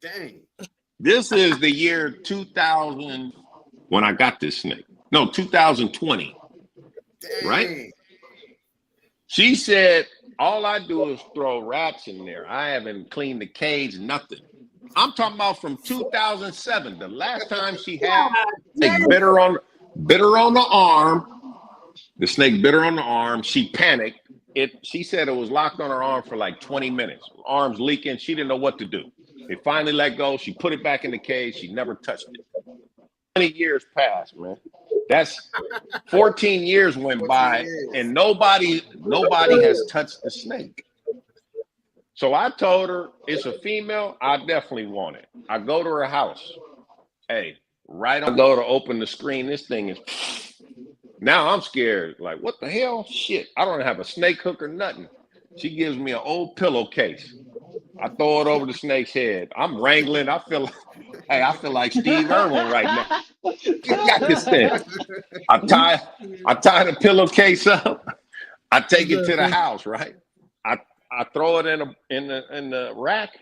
Dang. This is the year 2000 when I got this snake. No, 2020. Dang. Right? She said, "All I do is throw rats in there. I haven't cleaned the cage, nothing." I'm talking about from 2007. The last time she had snake bit her on the arm. The snake bit her on the arm. She panicked. She said it was locked on her arm for like 20 minutes. Arms leaking. She didn't know what to do. They finally let go. She put it back in the cage. She never touched it. 20 years passed, man. That's 14 years went by, and nobody has touched the snake. So I told her, it's a female. I definitely want it. I go to her house. Hey, I go to open the screen. This thing is Now I'm scared. Like, what the hell? Shit, I don't have a snake hook or nothing. She gives me an old pillowcase. I throw it over the snake's head. I'm wrangling. I feel like Steve Irwin right now. I got this thing. I tie the pillowcase up. I take it to the house, right? I throw it in the rack,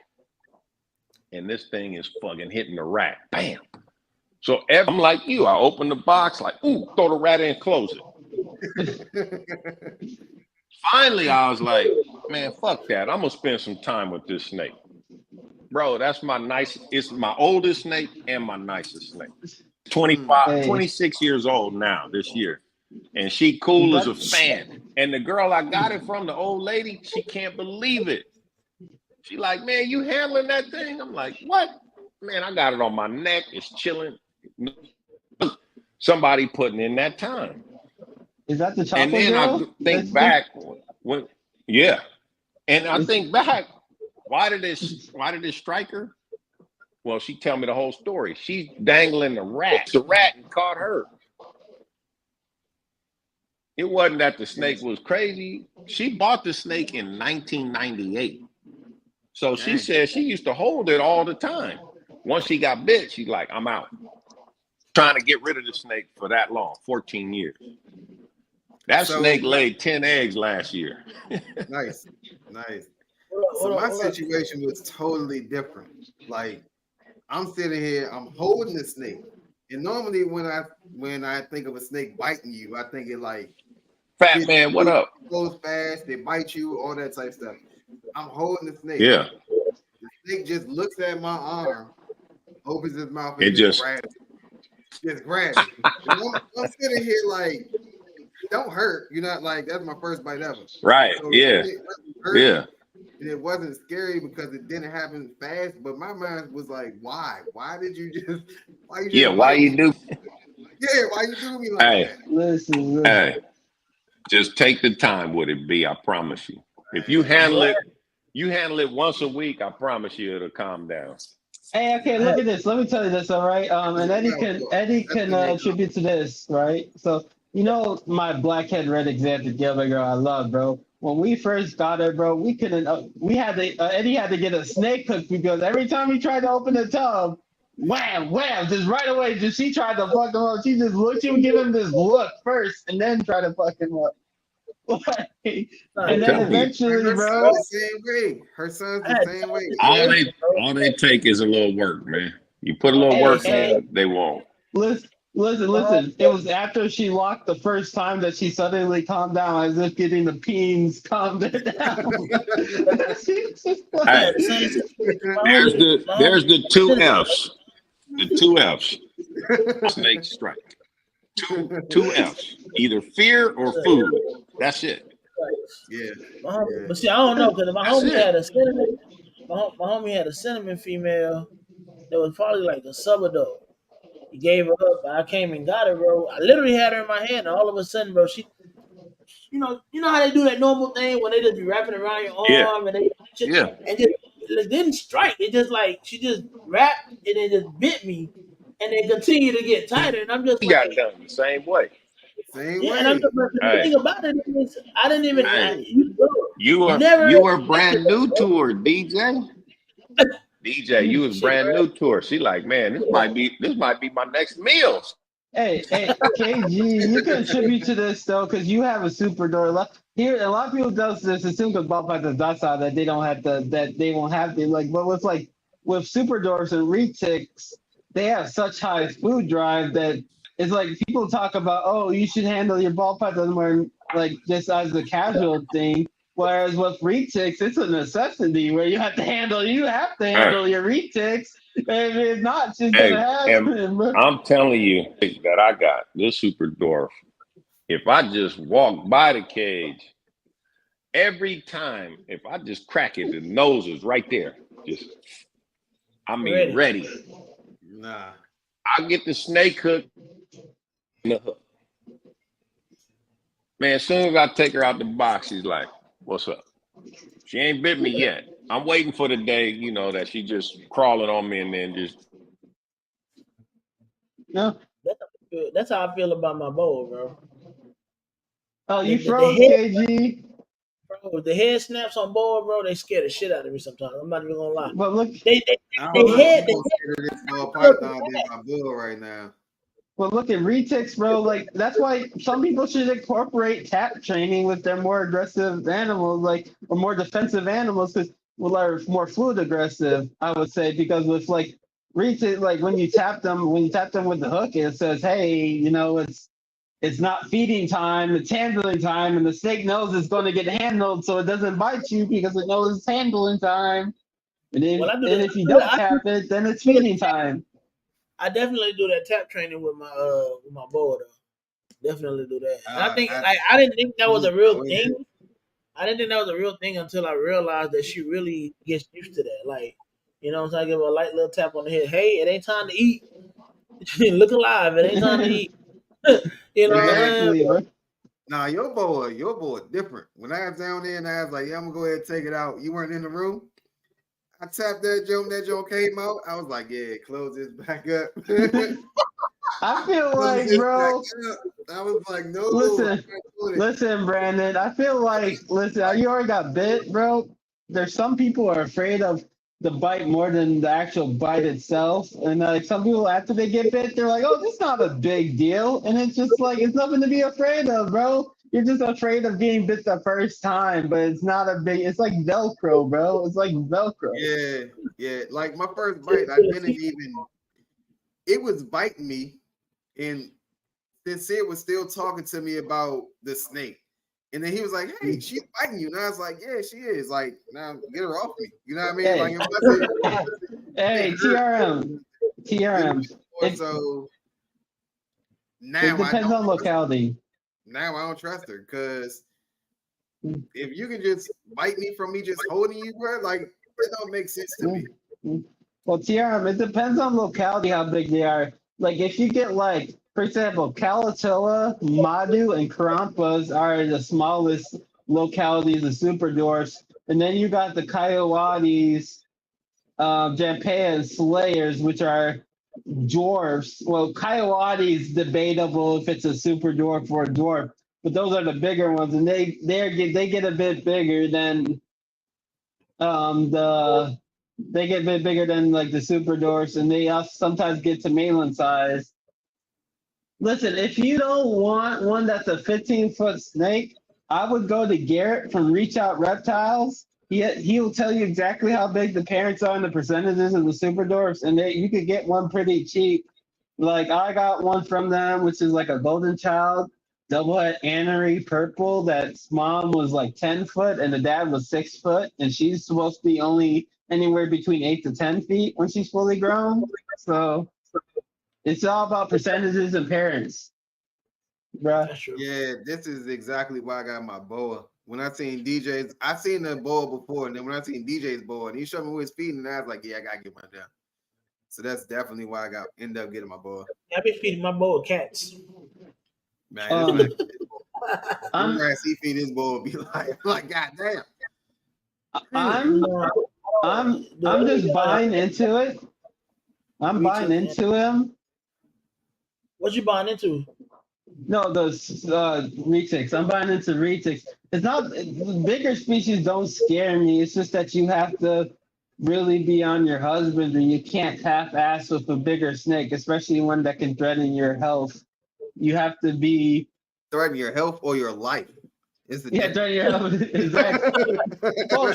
and this thing is fucking hitting the rack. Bam. So I'm like you. I open the box, like, ooh, throw the rat in, close it. Finally, I was like, man, fuck that. I'm gonna spend some time with this snake. Bro, that's it's my oldest snake and my nicest snake. 26 years old now this year. And she cool as a fan. And the girl I got it from, the old lady, she can't believe it. She like, man, you handling that thing? I'm like, what? Man, I got it on my neck. It's chilling. Somebody putting in that time. Is that the chocolate And then girl? I think back when, yeah. And I think back, why did it strike her? Well, she tell me the whole story. She's dangling the rat and caught her. It wasn't that the snake was crazy. She bought the snake in 1998. So she said she used to hold it all the time. Once she got bit, she's like, I'm out. Trying to get rid of the snake for that long, 14 years. That snake laid 10 eggs last year. Nice. So my situation was totally different. Like, I'm sitting here, I'm holding the snake. And normally when I think of a snake biting you, I think it like fat man, what up? Goes fast, they bite you, all that type of stuff. I'm holding the snake. Yeah. The snake just looks at my arm, opens his mouth, and it just grabs it. I'm sitting here like, don't hurt. You're not like, that's my first bite ever. Right. So yeah. Yeah. And it wasn't scary because it didn't happen fast, but my mind was like, why? Why did you just why you do why you do me like that? Listen. Hey, just take the time with it, B. I promise you. If you handle it once a week, I promise you it'll calm down. Hey, okay, look at this. Let me tell you this, all right? And Eddie can attribute to this, right? So, you know, my blackhead red exanthic yellow girl I love, bro. When we first got her, bro, we couldn't. Eddie had to get a snake hook because every time he tried to open the tub, wham, just right away. She tried to fuck him up. She just looked him, give him this look first, and then try to fuck him up. And then eventually, bro, the same way. Her son's the same way. All they take is a little work, man. You put a little work in, they won't. Listen. It was after she locked the first time that she suddenly calmed down, as if getting the peens calmed her down. There's the two F's. The two F's. Snake strike. Two F's. Either fear or food. That's it. Yeah. But see, I don't know because my homie had a cinnamon. My homie had a cinnamon female that was probably like a subadult. He gave her up, but I came and got her, bro. I literally had her in my hand, and all of a sudden, bro, she, you know how they do that normal thing when they just be wrapping around your arm and it didn't strike. It just like she just wrapped and it just bit me, and they continue to get tighter, and I'm just got done the same way. Same way. And the thing about it is, I didn't even. You were brand new to her, DJ. DJ, you was brand new to her. She like, man, this might be my next meal. Hey, KG, you can attribute to this though, because you have a super door. Here, a lot of people does this, assume because ball fighters outside that they don't have that they won't have to like. But with super doors and retics, they have such high food drive that it's like people talk about, oh, you should handle your ball python more like just as a casual thing. Whereas with retics, it's a necessity where you have to handle your retics. And if not, she's gonna happen. I'm telling you that I got this super dwarf. If I just walk by the cage, every time, if I just crack it, the nose is right there. Ready. Nah. I get the snake hook. The hook. Man, as soon as I take her out the box, she's like, what's up? She ain't bit me yet. I'm waiting for the day, that she just crawling on me and then just. No. That's how I feel about my bowl, bro. Oh, The, you the, the froze, head, KG. bro, the head snaps on board, bro. They scare the shit out of me sometimes. I'm not even gonna lie. But look, They they I they don't know. head I'm they more scared of this ball head python than my bull right now. But look at retics, bro. Like that's why some people should incorporate tap training with their more aggressive animals, like or more defensive animals, because well, are more fluid aggressive. I would say because with like retic, like when you tap them, with the hook, it says, hey, it's not feeding time, it's handling time, and the snake knows it's going to get handled, so it doesn't bite you because it knows it's handling time. And well, if you don't tap it, then it's do the feeding time. I definitely do that tap training with my board. Definitely do that. And I think like I didn't think that was a real thing. I didn't think that was a real thing until I realized that she really gets used to that. Like, you know what I'm saying? I give her a light little tap on the head. Hey, it ain't time to eat. Look alive. It ain't time to eat. You know what I'm saying? Exactly, bro. Nah, your boy different. When I was down there and I was like, yeah, I'm gonna go ahead and take it out. You weren't in the room. I tapped that joke came out. I was like, yeah, close this back up. I feel Close like, this back bro. up. I was like, no, I'm Listen, not doing it. listen, Brandon. I feel like, listen, you already got bit, bro. There's some people are afraid of the bite more than the actual bite itself, and like some people after they get bit, they're like, "Oh, this is not a big deal," and it's just like it's nothing to be afraid of, bro. You're just afraid of being bit the first time, but it's not a big. It's like Velcro, bro. It's like Velcro. Yeah, yeah. Like my first bite, I didn't even. It was biting me, and Sincere was still talking to me about the snake. And then he was like, "Hey, she's biting you." And I was like, "Yeah, she is." Like, now get her off me. You know what I mean? Like, Hey, it wasn't. It hey, hurt. TRM, It was TRM. more It so. it Now I depends don't on trust. locality. Now I don't trust her because if you can just bite me from me just holding you, bro, like it don't make sense to me. Well, TRM, it depends on locality how big they are. Like if you get like, for example, Kalatoa, Madu, and Karampas are the smallest localities, the super dwarfs, and then you got the Coyotes, Jampea, and Slayers, which are dwarfs. Well, Coyotes debatable if it's a super dwarf or a dwarf, but those are the bigger ones, and they get a bit bigger than the they get a bit bigger than like the super dwarfs, and they also sometimes get to mainland size. Listen, if you don't want one that's a 15-foot snake, I would go to Garrett from Reach Out Reptiles. He'll tell you exactly how big the parents are and the percentages of the super dwarfs, and you could get one pretty cheap. Like I got one from them, which is like a golden child, double head anery purple. That's mom was like 10 foot and the dad was 6 foot, and she's supposed to be only anywhere between 8 to 10 feet when she's fully grown. So it's all about percentages and parents, bruh. That's true. Yeah, this is exactly why I got my boa. When I seen DJ's, I seen the boa before, and then when I seen DJ's boa, and he showed me who he's feeding, and I was like, yeah, I gotta get one down. So that's definitely why I got end up getting my boa. I be feeding my boy cats. Man, this man, Um, them I'm grass he feed his boa be like, god damn. I'm No, the I'm only just buying into it. I'm buying reaching. into him. What you buying into? No, those retics. I'm buying into retics. It's not bigger species don't scare me. It's just that you have to really be on your husband, and you can't half ass with a bigger snake, especially one that can threaten your health. You have to be Threaten your health or your life. Is the threaten difference. your health. Exactly. Well,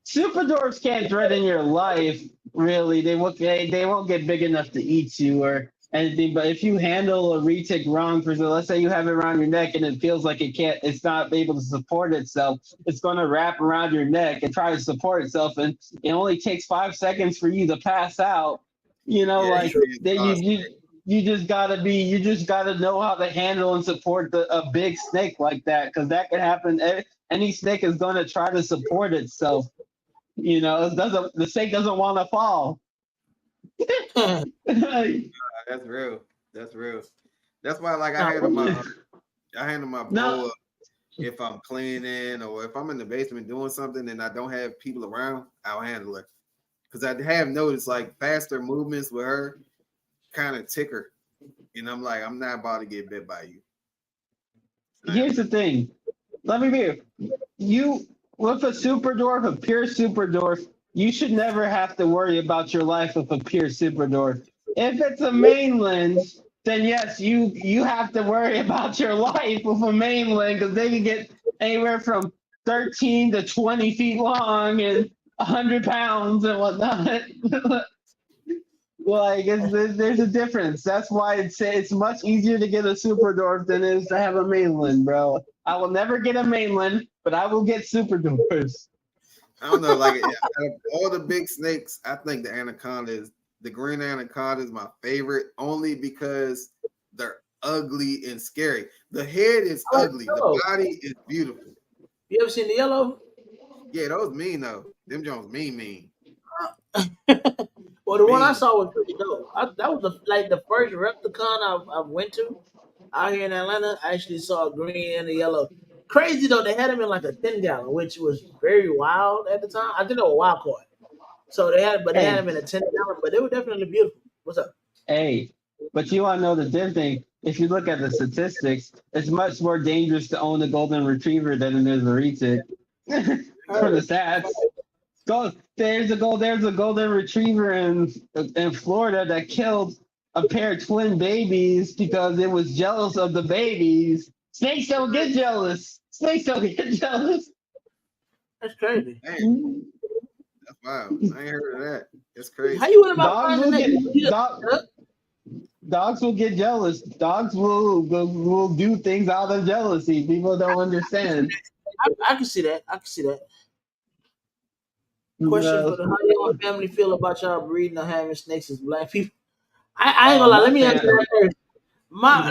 super dwarfs can't threaten your life. Really, they won't get big enough to eat you or anything. But if you handle a retic wrong, for example, let's say you have it around your neck and it feels like it's not able to support itself. It's going to wrap around your neck and try to support itself, and it only takes 5 seconds for you to pass out. Yeah, That's Like true. it's you just gotta know how to handle and support a big snake like that, because that can happen. Any snake is gonna try to support itself. The snake doesn't want to fall. that's real. That's real. That's why, like, Nah, I handle my No, boa if I'm cleaning or if I'm in the basement doing something and I don't have people around. I'll handle it because I have noticed like faster movements with her kind of ticker, and I'm like, I'm not about to get bit by you. Here's the thing. Let me be. You with a super dwarf, a pure super dwarf, you should never have to worry about your life with a pure super dwarf. If it's a mainland, then yes, you have to worry about your life with a mainland because they can get anywhere from 13 to 20 feet long and 100 pounds and whatnot. Like there's a difference. That's why it's much easier to get a super dwarf than it is to have a mainland, bro. I will never get a mainland, but I will get super dwarfs. I don't know, like out of all the big snakes, I think the green anaconda is my favorite, only because they're ugly and scary. The head is ugly, the body is beautiful. You ever seen the yellow? Yeah, those mean though. Them Jones mean. Well, the one I Mean. saw was pretty dope. That was like the first Repticon I went to out here in Atlanta. I actually saw a green and a yellow. Crazy though, they had them in like a 10 gallon, which was very wild at the time. I think they were wild caught. So they had Hey, them in a 10 gallon, but they were definitely beautiful. What's up? hey, but you want to know the different thing? If you look at the statistics, it's much more dangerous to own a golden retriever than it is a retic. For the stats. There's a golden retriever in Florida that killed a pair of twin babies because it was jealous of the babies. Snakes don't get jealous. Snakes don't get jealous. That's crazy. Damn, that's wild. I ain't heard of that. That's crazy. How you went about Dogs finding will that? get dogs will get jealous. Dogs will do things out of jealousy. People don't understand. I can see that. I can see that. Question Uh, for the how y'all family feel about y'all breeding or having snakes as black people? I ain't gonna lie. my Let me answer fan. that first.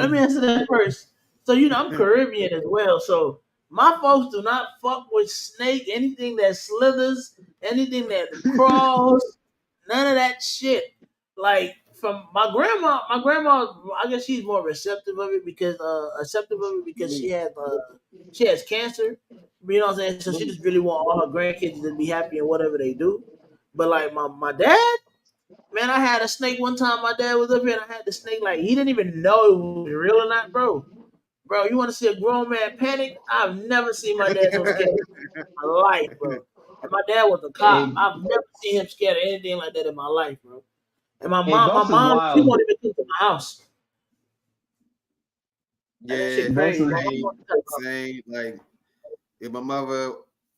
Let me answer that first. So I'm Caribbean as well. So my folks do not fuck with snake, anything that slithers, anything that crawls, none of that shit. Like from my grandma, I guess she's more receptive of it because she has cancer. You know what I'm saying? So she just really want all her grandkids to be happy in whatever they do. But like my dad, man, I had a snake one time. My dad was up here, and I had the snake. Like he didn't even know it was real or not, bro. Bro, you want to see a grown man panic? I've never seen my dad so scared in my life, bro. And my dad was a cop. Hey, I've never seen him scared of anything like that in my life, bro. And hey, my Boss is mom, she wild. won't even come to my house. Like, that Yeah, shit Boss crazy. is same. Like if my mother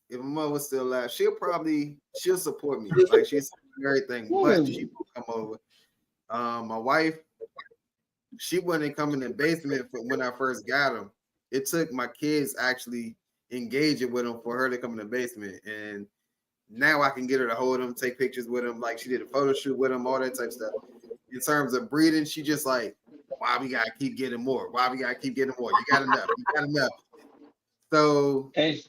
was still alive, she'll support me. Like she's everything, but she won't come over. My wife, she wouldn't come in the basement when I first got him. It took my kids actually engaging with him for her to come in the basement, and now I can get her to hold him, take pictures with him. Like she did a photo shoot with him, all that type of stuff. In terms of breeding, she just like, why we gotta keep getting more? Why we gotta keep getting more? You got enough. You got enough. So hey,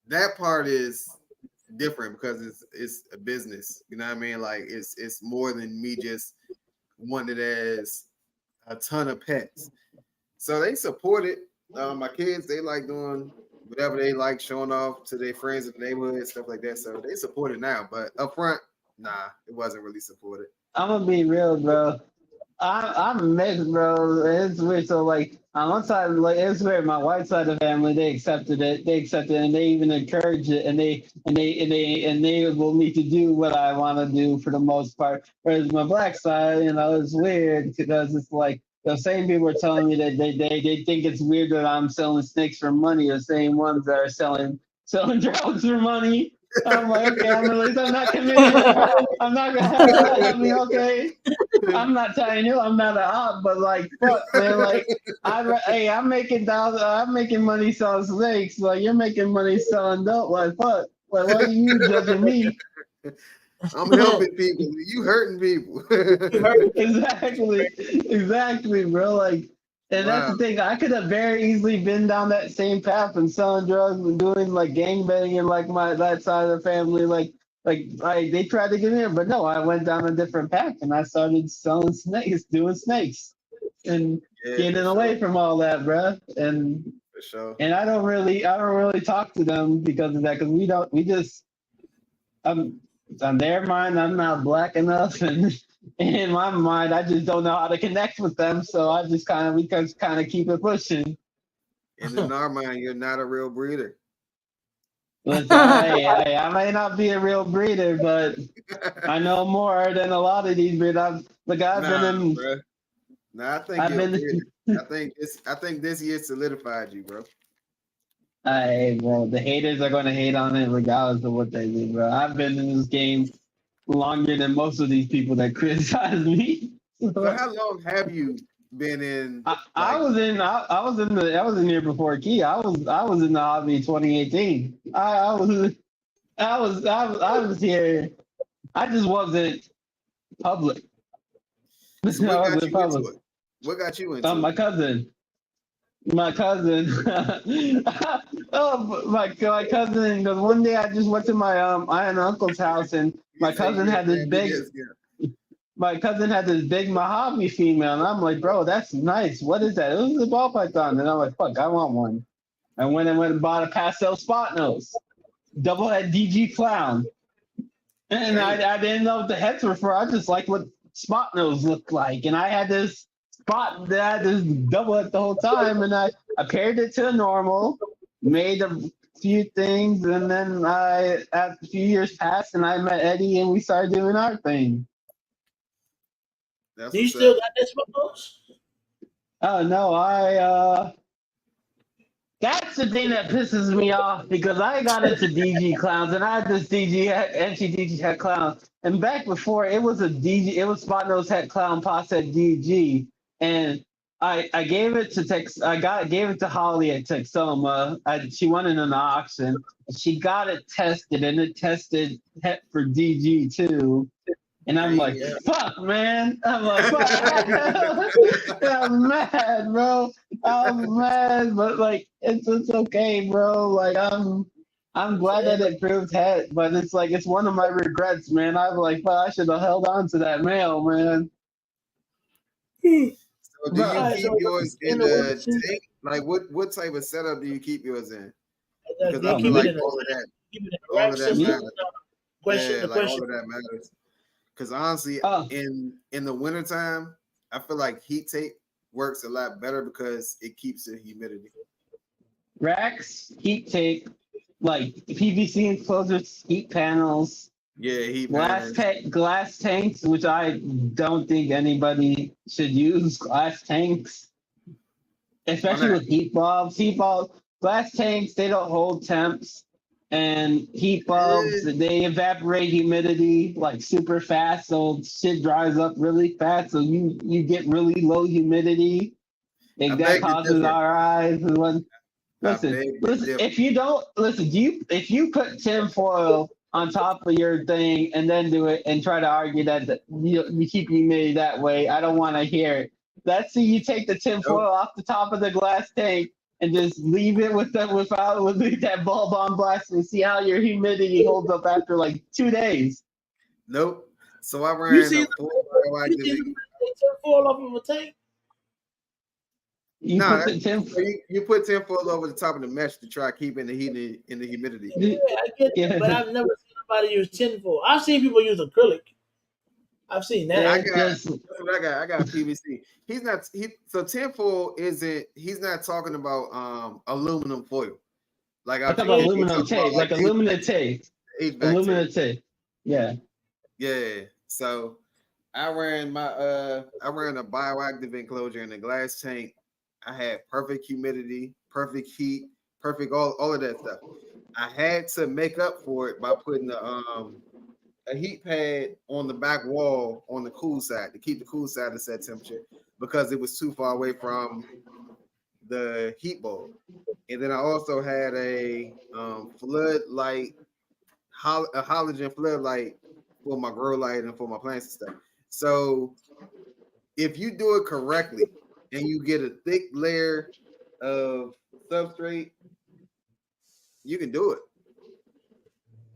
that part is different because it's a business. You know what I mean? Like it's more than me just wanting it as a ton of pets. So they support it. My kids, they like doing whatever they like, showing off to their friends in the neighborhood and stuff like that. So they support it now. But up front, nah, it wasn't really supported. I'm gonna be real, bro. I'm mixed, bro. It's weird. So like on one side, like it's weird. My white side of the family, they accepted it. They accepted it, and they even encourage it, and they enable me to do what I want to do for the most part. Whereas my black side, it's weird because it's like the same people are telling me that they think it's weird that I'm selling snakes for money. The same ones that are selling drugs for money. I'm like, okay, I'm not committed. I'm not gonna. I mean, okay. I'm not telling you I'm not a op, but like fuck, man. Like I'm making dollars. I'm making money selling snakes. Like you're making money selling dope. Like fuck. Like what are you judging me? I'm helping people. You hurting people. You heard Exactly, bro. Like, and that's Wow. the thing. I could have very easily been down that same path and selling drugs and doing like gang banging and like that side of the family. Like they tried to get in there, but no, I went down a different path and I started selling snakes, doing snakes, and Yeah, getting for away sure. from all that, bro. For sure. And I don't really talk to them because of that, because we just I'm on their mind, I'm not black enough, and in my mind, I just don't know how to connect with them. So I just kind of we just kind of keep it pushing. And in our mind, you're not a real breeder. Listen, I may not be a real breeder, but I know more than a lot of these breeders. Look, I've been in. Bro. Nah, I think I've you're a been. breeder. I think this year solidified you, bro. Hey, bro, the haters are going to hate on it regardless of what they do, bro. I've been in this game longer than most of these people that criticize me. So how long have you been in? I was in here before Key. I was in the hobby 2018. I was here. I just wasn't public. So I what got wasn't you into public. it? What got you into My it? cousin. My cousin. My cousin. Because one day I just went to my aunt and uncle's house, and You say you get family discount. my cousin had this big Mojave female, and I'm like, bro, that's nice. What is that? It was a ball python, and I'm like, fuck, I want one. I went and bought a pastel spot nose, double head DG clown, and I didn't know what the heads were for. I just like what spot nose looked like, and I had this spot that I had this double head the whole time, and I paired it to a normal, made a few things, and then after a few years passed, and I met Eddie, and we started doing our thing. That's Do you what's still up. got that smoke? Oh no, that's the thing that pisses me off because I got into DG clowns and I had this DG head clown. And back before it was it was Spot Nose head clown Posse at DG. And I gave it to gave it to Holly at Texoma. She won it in an auction. She got it tested and it tested for DG too. And I'm like, Yeah. fuck, man. I'm like, fuck. I'm mad, bro. I'm mad, but like, it's okay, bro. Like, I'm glad that it proved head, but it's like it's one of my regrets, man. I'm like, well, I should have held on to that male, man. So do you But keep yours in the tank? Like what type of setup do you keep yours in? Because I Keep feel it like in all of that, keep it in the all rack of that system. matters. Question. Yeah, The like all question. of that matters. Because honestly, in the wintertime, I feel like heat tape works a lot better because it keeps the humidity. racks, heat tape, like PVC enclosures, heat panels, Yeah, heat panels. glass tanks, which I don't think anybody should use glass tanks, especially with heat bulbs. Glass tanks, they don't hold temps, and heat bulbs, they evaporate humidity like super fast, so shit dries up really fast. So you get really low humidity. That causes our eyes. Listen. If you don't listen, if you put tinfoil on top of your thing and then do it and try to argue that you keep humidity that way, I don't want to hear it. That's you take the tinfoil off the top of the glass tank and just leave it with that bulb on blast and see how your humidity holds up after like 2 days. Nope. So I ran a full bioactive. Tinfoil off of a tank. You put tinfoil over the top of the mesh to try keeping the heat in the humidity. Yeah, I get it, but I've never seen anybody use tinfoil. I've seen people use acrylic. I've seen that. That's what I got. I got PVC. So tinfoil isn't. He's not talking about aluminum foil. Like I'm talking about aluminum tape, like aluminum tape. Aluminum tape. Yeah. Yeah. So I ran a bioactive enclosure in a glass tank. I had perfect humidity, perfect heat, perfect all of that stuff. I had to make up for it by putting a heat pad on the back wall on the cool side to keep the cool side at set temperature because it was too far away from the heat bulb. And then I also had a floodlight, a halogen floodlight for my grow light and for my plants and stuff. So if you do it correctly and you get a thick layer of substrate, you can do it.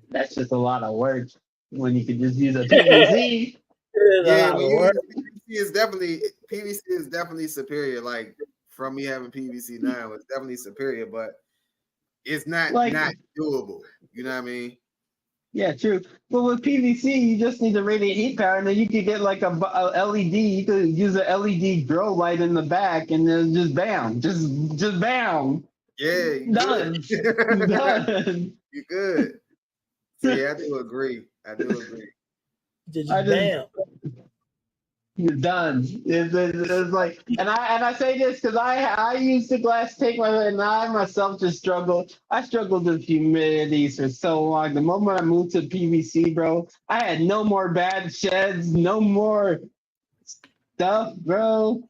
That's just a lot of work when you could just use a PVC. Yeah, PVC is definitely superior. Like from me having PVC now, it's definitely superior, but it's not doable. You know what I mean? Yeah, true. But with PVC, you just need the radiant heat power, and then you could get like a LED. You could use an LED grow light in the back, and then just bam, just bam, Yeah, you done, good. done. You good. So yeah, I do agree. Just I just bam. You're done. It's like, and I say this because I used the glass take and I myself just struggled. I struggled with humidity for so long. The moment I moved to PVC, bro, I had no more bad sheds, no more stuff, bro.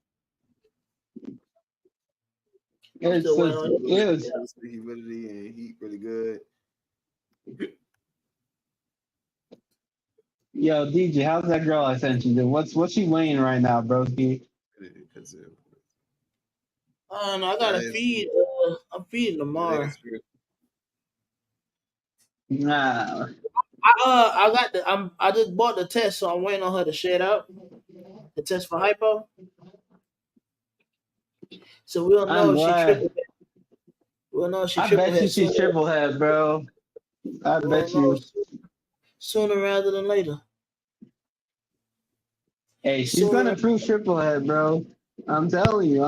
I'm It's still just, waiting on it was, The humidity and heat really good. yo, DJ, how's that girl I sent you? Dude? What's she weighing right now, bro? No, I gotta feed. I'm feeding tomorrow. Nah. I got I just bought the test, so I'm waiting on her to shed out the test for hypo. So we'll I'm know if she glad. triple. We'll know if she I triple bet you head she's sooner. triple head, bro. I bet We'll know you. sooner rather than later. Hey, she's Sooner. gonna prove triple head, bro. I'm telling you.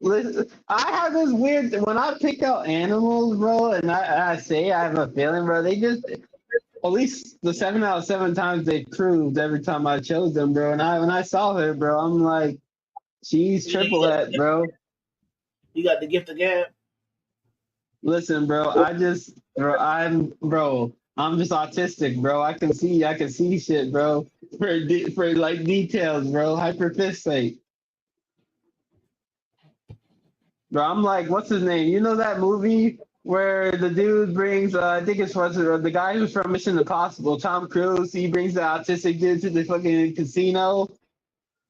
Listen, I have this weird when I pick out animals, bro, and I say I have a feeling, bro. They just at least the 7 out of 7 times they proved every time I chose them, bro. And when I saw her, bro, I'm like, she's triple head, bro. You got the gift of gab. Listen, bro, I'm just autistic, bro. I can see shit, bro. For like details, bro. Hyperfixate. Bro, I'm like, what's his name? You know that movie where the dude brings, I think it's the guy who's from Mission Impossible, Tom Cruise. He brings the autistic dude to the fucking casino.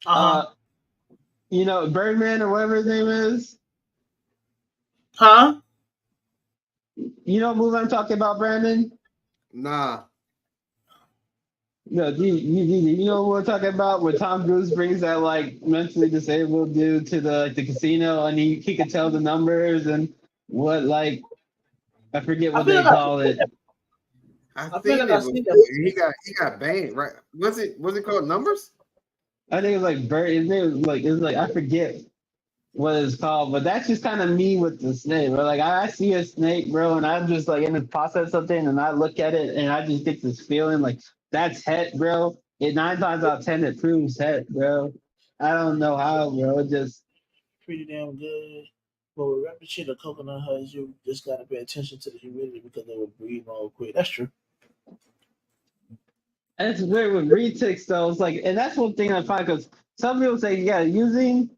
Uh-huh. You know, Birdman or whatever his name is. Huh? You know what movie I'm talking about, Brandon? Nah. No, you know what we're talking about? Where Tom Cruise brings that like mentally disabled dude to the casino, and he can tell the numbers and what like I forget I what feel they like call it. I feel seen like it I've before. seen that. He got banned, right? Was it called Numbers? I think it was like Bird. It was like I forget what it's called, but that's just kind of me with the snake, bro. Like I see a snake, bro, and I'm just like in the process of something, and I look at it, and I just get this feeling like that's het, bro. It 9 times out of 10 it proves het, bro. I don't know how, bro. It just Pretty damn good. But with rapid shit or coconut huts, you just gotta pay attention to the humidity because they will breathe all quick. That's true. and it's weird with retics though. It's like, and that's one thing I find because some people say, yeah, using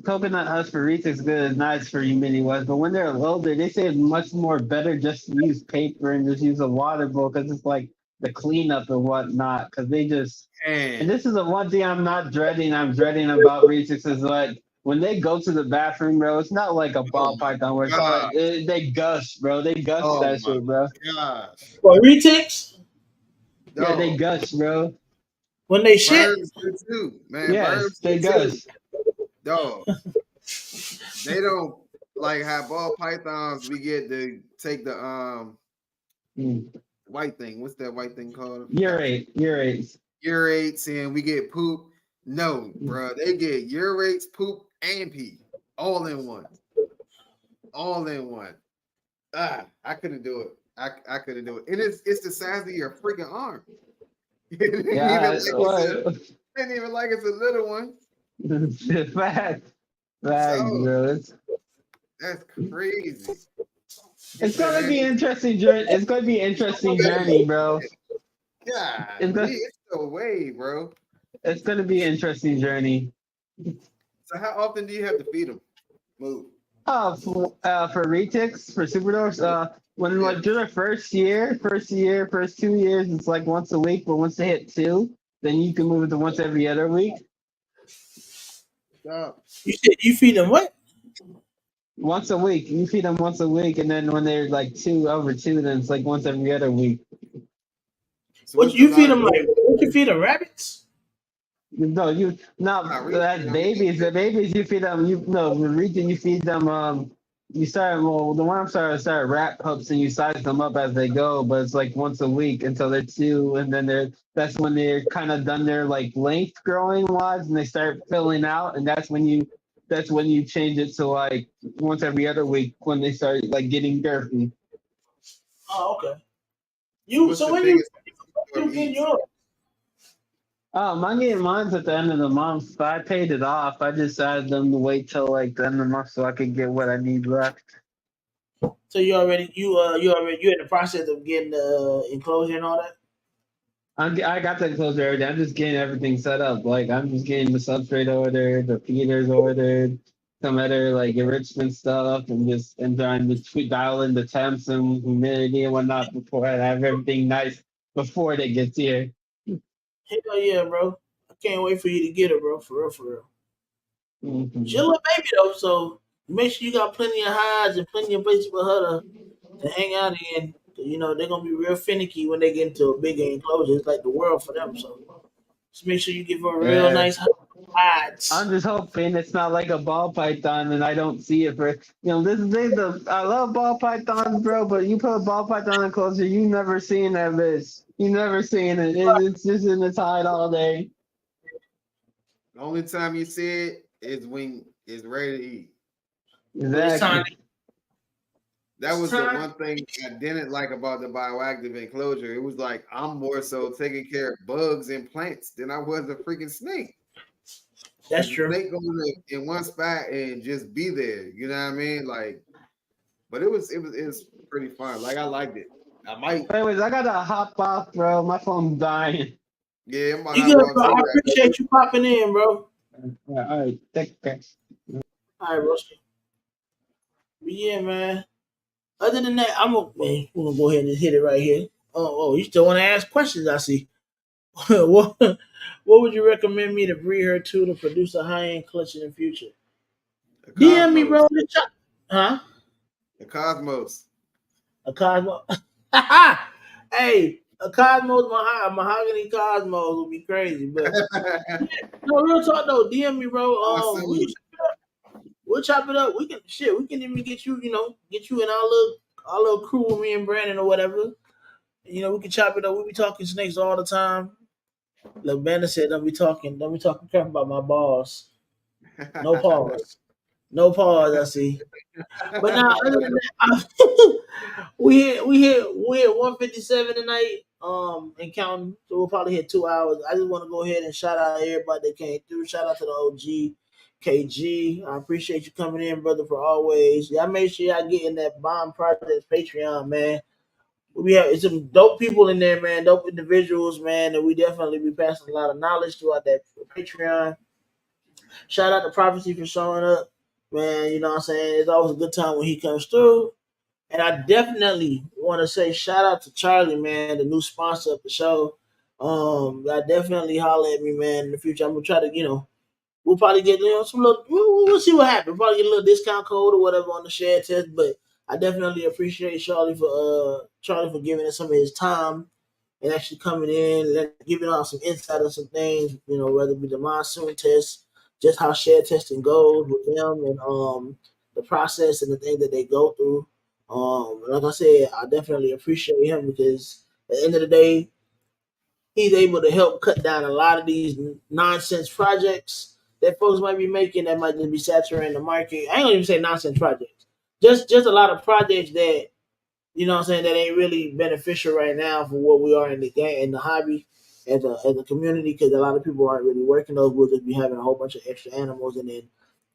coconut husk for retics good is nice for humidity wise, but when they're older, they say it's much more better just to use paper and just use a water bowl because it's like the cleanup and whatnot. Because they just, and And this is the one thing I'm not dreading. I'm dreading about retics is like when they go to the bathroom, bro. It's not like a oh ball my python where it's all god. like they gush, bro. They gush Oh that my shit, bro. gosh. For retics, Yeah, they No. gush, bro. when they shit, Birds do too, man. Yes, Birds they do too. gush. Dog. They don't like have ball pythons. We get to take the Mm. white thing. What's that white thing called? Urate. Urates, and we get poop. No, bro, they get urates, poop, and pee all in one. All in one. I couldn't do it. I couldn't do it. And it's the size of your freaking arm. It Yeah, what? ain't even like it's a little one. Fact, So bro. that's crazy. It's gonna be interesting journey. It's gonna be interesting journey, bro. God, It's gonna, it's the way, bro. it's gonna be an interesting journey. So how often do you have to feed them? Move. For retics, for superdose, when Yeah. like during the first 2 years, it's like once a week, but once they hit 2, then you can move it to once every other week. Stop. you said you feed them what? Once a week, you feed them once a week, and then when they're like over 2, then it's like once every other week. So What what's the you feed them longest? like? What you feed them rabbits? No, Not really. that's babies. The babies you feed them. You no, the region you feed them. You start the one I'm started wrap pups and you size them up as they go, but it's like once a week until they're two, and then that's when they're kind of done their like length growing wise, and they start filling out, and that's when you change it to like once every other week when they start like getting girthy. Oh, okay. So You what's so the when you biggest of you get each? yours? I'm getting mine's at the end of the month, but I paid it off. I decided them to wait till like the end of the month so I could get what I need left. So you're in the process of getting the enclosure and all that. I got the enclosure already. I'm just getting everything set up. Like I'm just getting the substrate ordered, the feeders ordered, some other like enrichment stuff, and trying to dial in the temps and humidity and whatnot before I have everything nice before it gets here. Hell yeah, bro. I can't wait for you to get it, bro. For real, for real. She a Hmm. little baby though, so make sure you got plenty of hides and plenty of places for her to hang out in. You know, they're gonna be real finicky when they get into a bigger enclosure. It's like the world for them. So just make sure you give her real Man, nice hides. I'm just hoping it's not like a ball python and I don't see it for I love ball pythons, bro, but you put a ball python enclosure, you never seen that bitch. You never seen it. It's just in its hide all day. the only time you see it is when it's ready to eat. But it's time. Exactly. That It's was the time. one thing I didn't like about the bioactive enclosure. It was like I'm more so taking care of bugs and plants than I was a freaking snake. That's Because the true. snake goes in one spot and just be there. You know what I mean? Like, but it was pretty fun. Like I liked it. I might, Anyways, I gotta hop off, bro. My phone's dying. yeah, I'm about to You hop good, off bro? too. I appreciate you popping in, bro. All right, take care. All right, bro. But yeah, man. Other than that, man. We're gonna go ahead and hit it right here. You still want to ask questions? I see. what, what would you recommend me to breed her to produce a high end clutch in the future? The DM me, cosmos, bro. Huh? the cosmos. A Cosmo. Hey, a Cosmos, mahogany Cosmos would be crazy. But no, real talk though. DM me, bro. We can Awesome. we'll chop it up. We can shit. We can even get you, get you in our little crew with me and Brandon or whatever. We can chop it up. We be talking snakes all the time. Like Banner said, don't be talking crap about my boss. No pause. No pause, I see. But now other than that, we hit 157 tonight, and counting. So we'll probably hit 2 hours. I just want to go ahead and shout out everybody that came through. Shout out to the OG KG. I appreciate you coming in, brother, for always. Y'all make sure y'all get in that Bomb Project Patreon, man. We have it's some dope people in there, man, dope individuals, man, and we definitely be passing a lot of knowledge throughout that Patreon. Shout out to Prophecy for showing up, man. You know what I'm saying? It's always a good time when he comes through. And I definitely want to say shout out to Charlie, man, the new sponsor of the show. I definitely holler at me, man, in the future. I'm gonna try to, we'll probably get some little. We'll see what happens. Probably get a little discount code or whatever on the share test. But I definitely appreciate Charlie for giving us some of his time and actually coming in, giving out some insight on some things. Whether it be the monsoon test, just how share testing goes with them, and the process and the things that they go through. Like I said, I definitely appreciate him because at the end of the day, he's able to help cut down a lot of these nonsense projects that folks might be making that might just be saturating the market. I ain't gonna even say nonsense projects. Just a lot of projects that what I'm saying, that ain't really beneficial right now for what we are in the game in the hobby as a community because a lot of people aren't really working those. We'll just be having a whole bunch of extra animals and then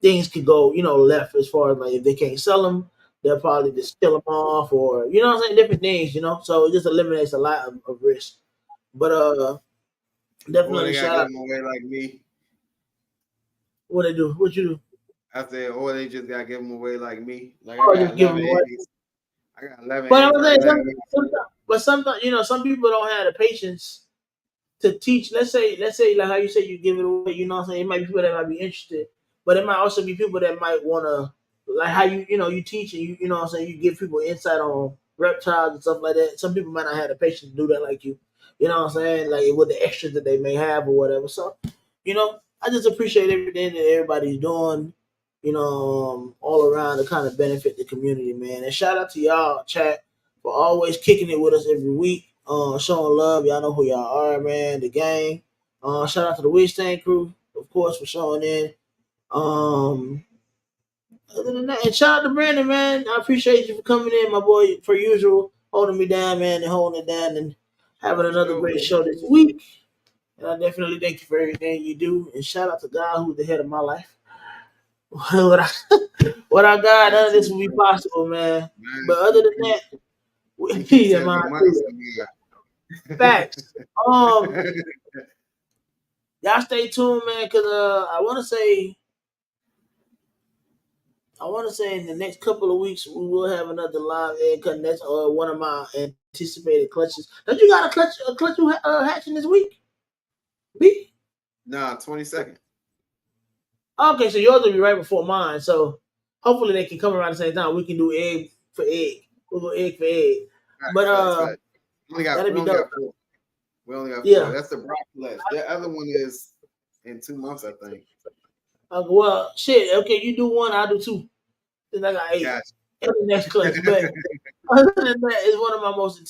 things could go, left as far as like if they can't sell them, they'll probably just kill them off or what I'm saying, different things. So it just eliminates a lot of risk. But Or definitely they gotta shout give out. them away like me. What they do? What you do? I said, or they just gotta give them away like me. Like I Oh, got just give 11 them away. eggs. I got 11 But I'm eggs. I saying got 11 eggs. sometimes, some people don't have the patience to teach. Let's say like how you say you give it away. What I'm saying, it might be people that might be interested, but it might also be people that might want to like how you teach and what I'm saying, you give people insight on reptiles and stuff like that. Some people might not have the patience to do that like you. You know what I'm saying? Like with the extras that they may have or whatever. So, I just appreciate everything that everybody's doing. all around to kind of benefit the community, man. And shout out to y'all, chat, for always kicking it with us every week, showing love. Y'all know who y'all are, man. The gang. Shout out to the Wish Tank crew, of course, for showing in. Um, Other than that, and shout out to Brandon, man. I appreciate you for coming in, my boy, per usual, holding me down, man, and holding it down and having another great show this week. And I definitely thank you for everything you do. And shout out to God, who's the head of my life. Without God, none of this would be possible, man. But other than that, yeah, man, facts. Y'all stay tuned, man, because I want to say in the next couple of weeks we will have another live egg cut. That's one of my anticipated clutches. Don't you got a clutch hatching this week? B? Nah, 22nd. Okay, so yours will be right before mine. So hopefully they can come around the same time. We can do egg for egg. We'll go egg for egg. But we only got 4. We only got 4. Yeah. That's the Brock clutch. The other one is in 2 months, I think. Well, shit. Okay, you do 1, I'll do 2. Then I got 8. Gotcha. And the next clutch. But other than that, it's one of my most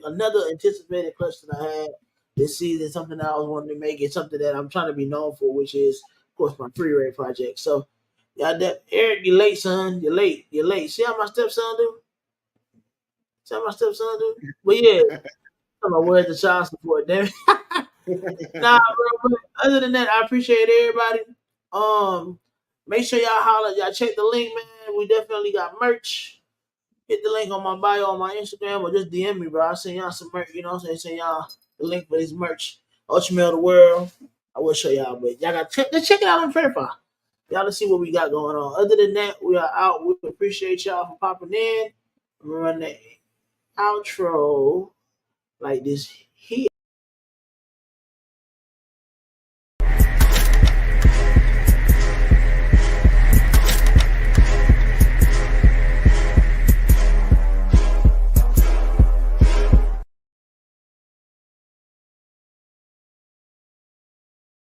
another anticipated clutch that I had this season. Something that I was wanting to make. It's something that I'm trying to be known for, which is, of course, my pre-rate project. So, Eric, you're late, son. You're late. See how my stepson do? But yeah, I'm gonna wear the child support, damn it. Nah, bro. But other than that, I appreciate everybody. Make sure y'all holler. Y'all check the link, man. We definitely got merch. Hit the link on my bio on my Instagram or just DM me, bro. I'll send y'all some merch. You know what I'm saying? Send y'all the link for this merch. Ultimate of the World. I will show y'all, but y'all got check it out on Fairfire. Y'all to see what we got going on. Other than that, we are out. We appreciate y'all for popping in. I'm gonna run the outro like this here.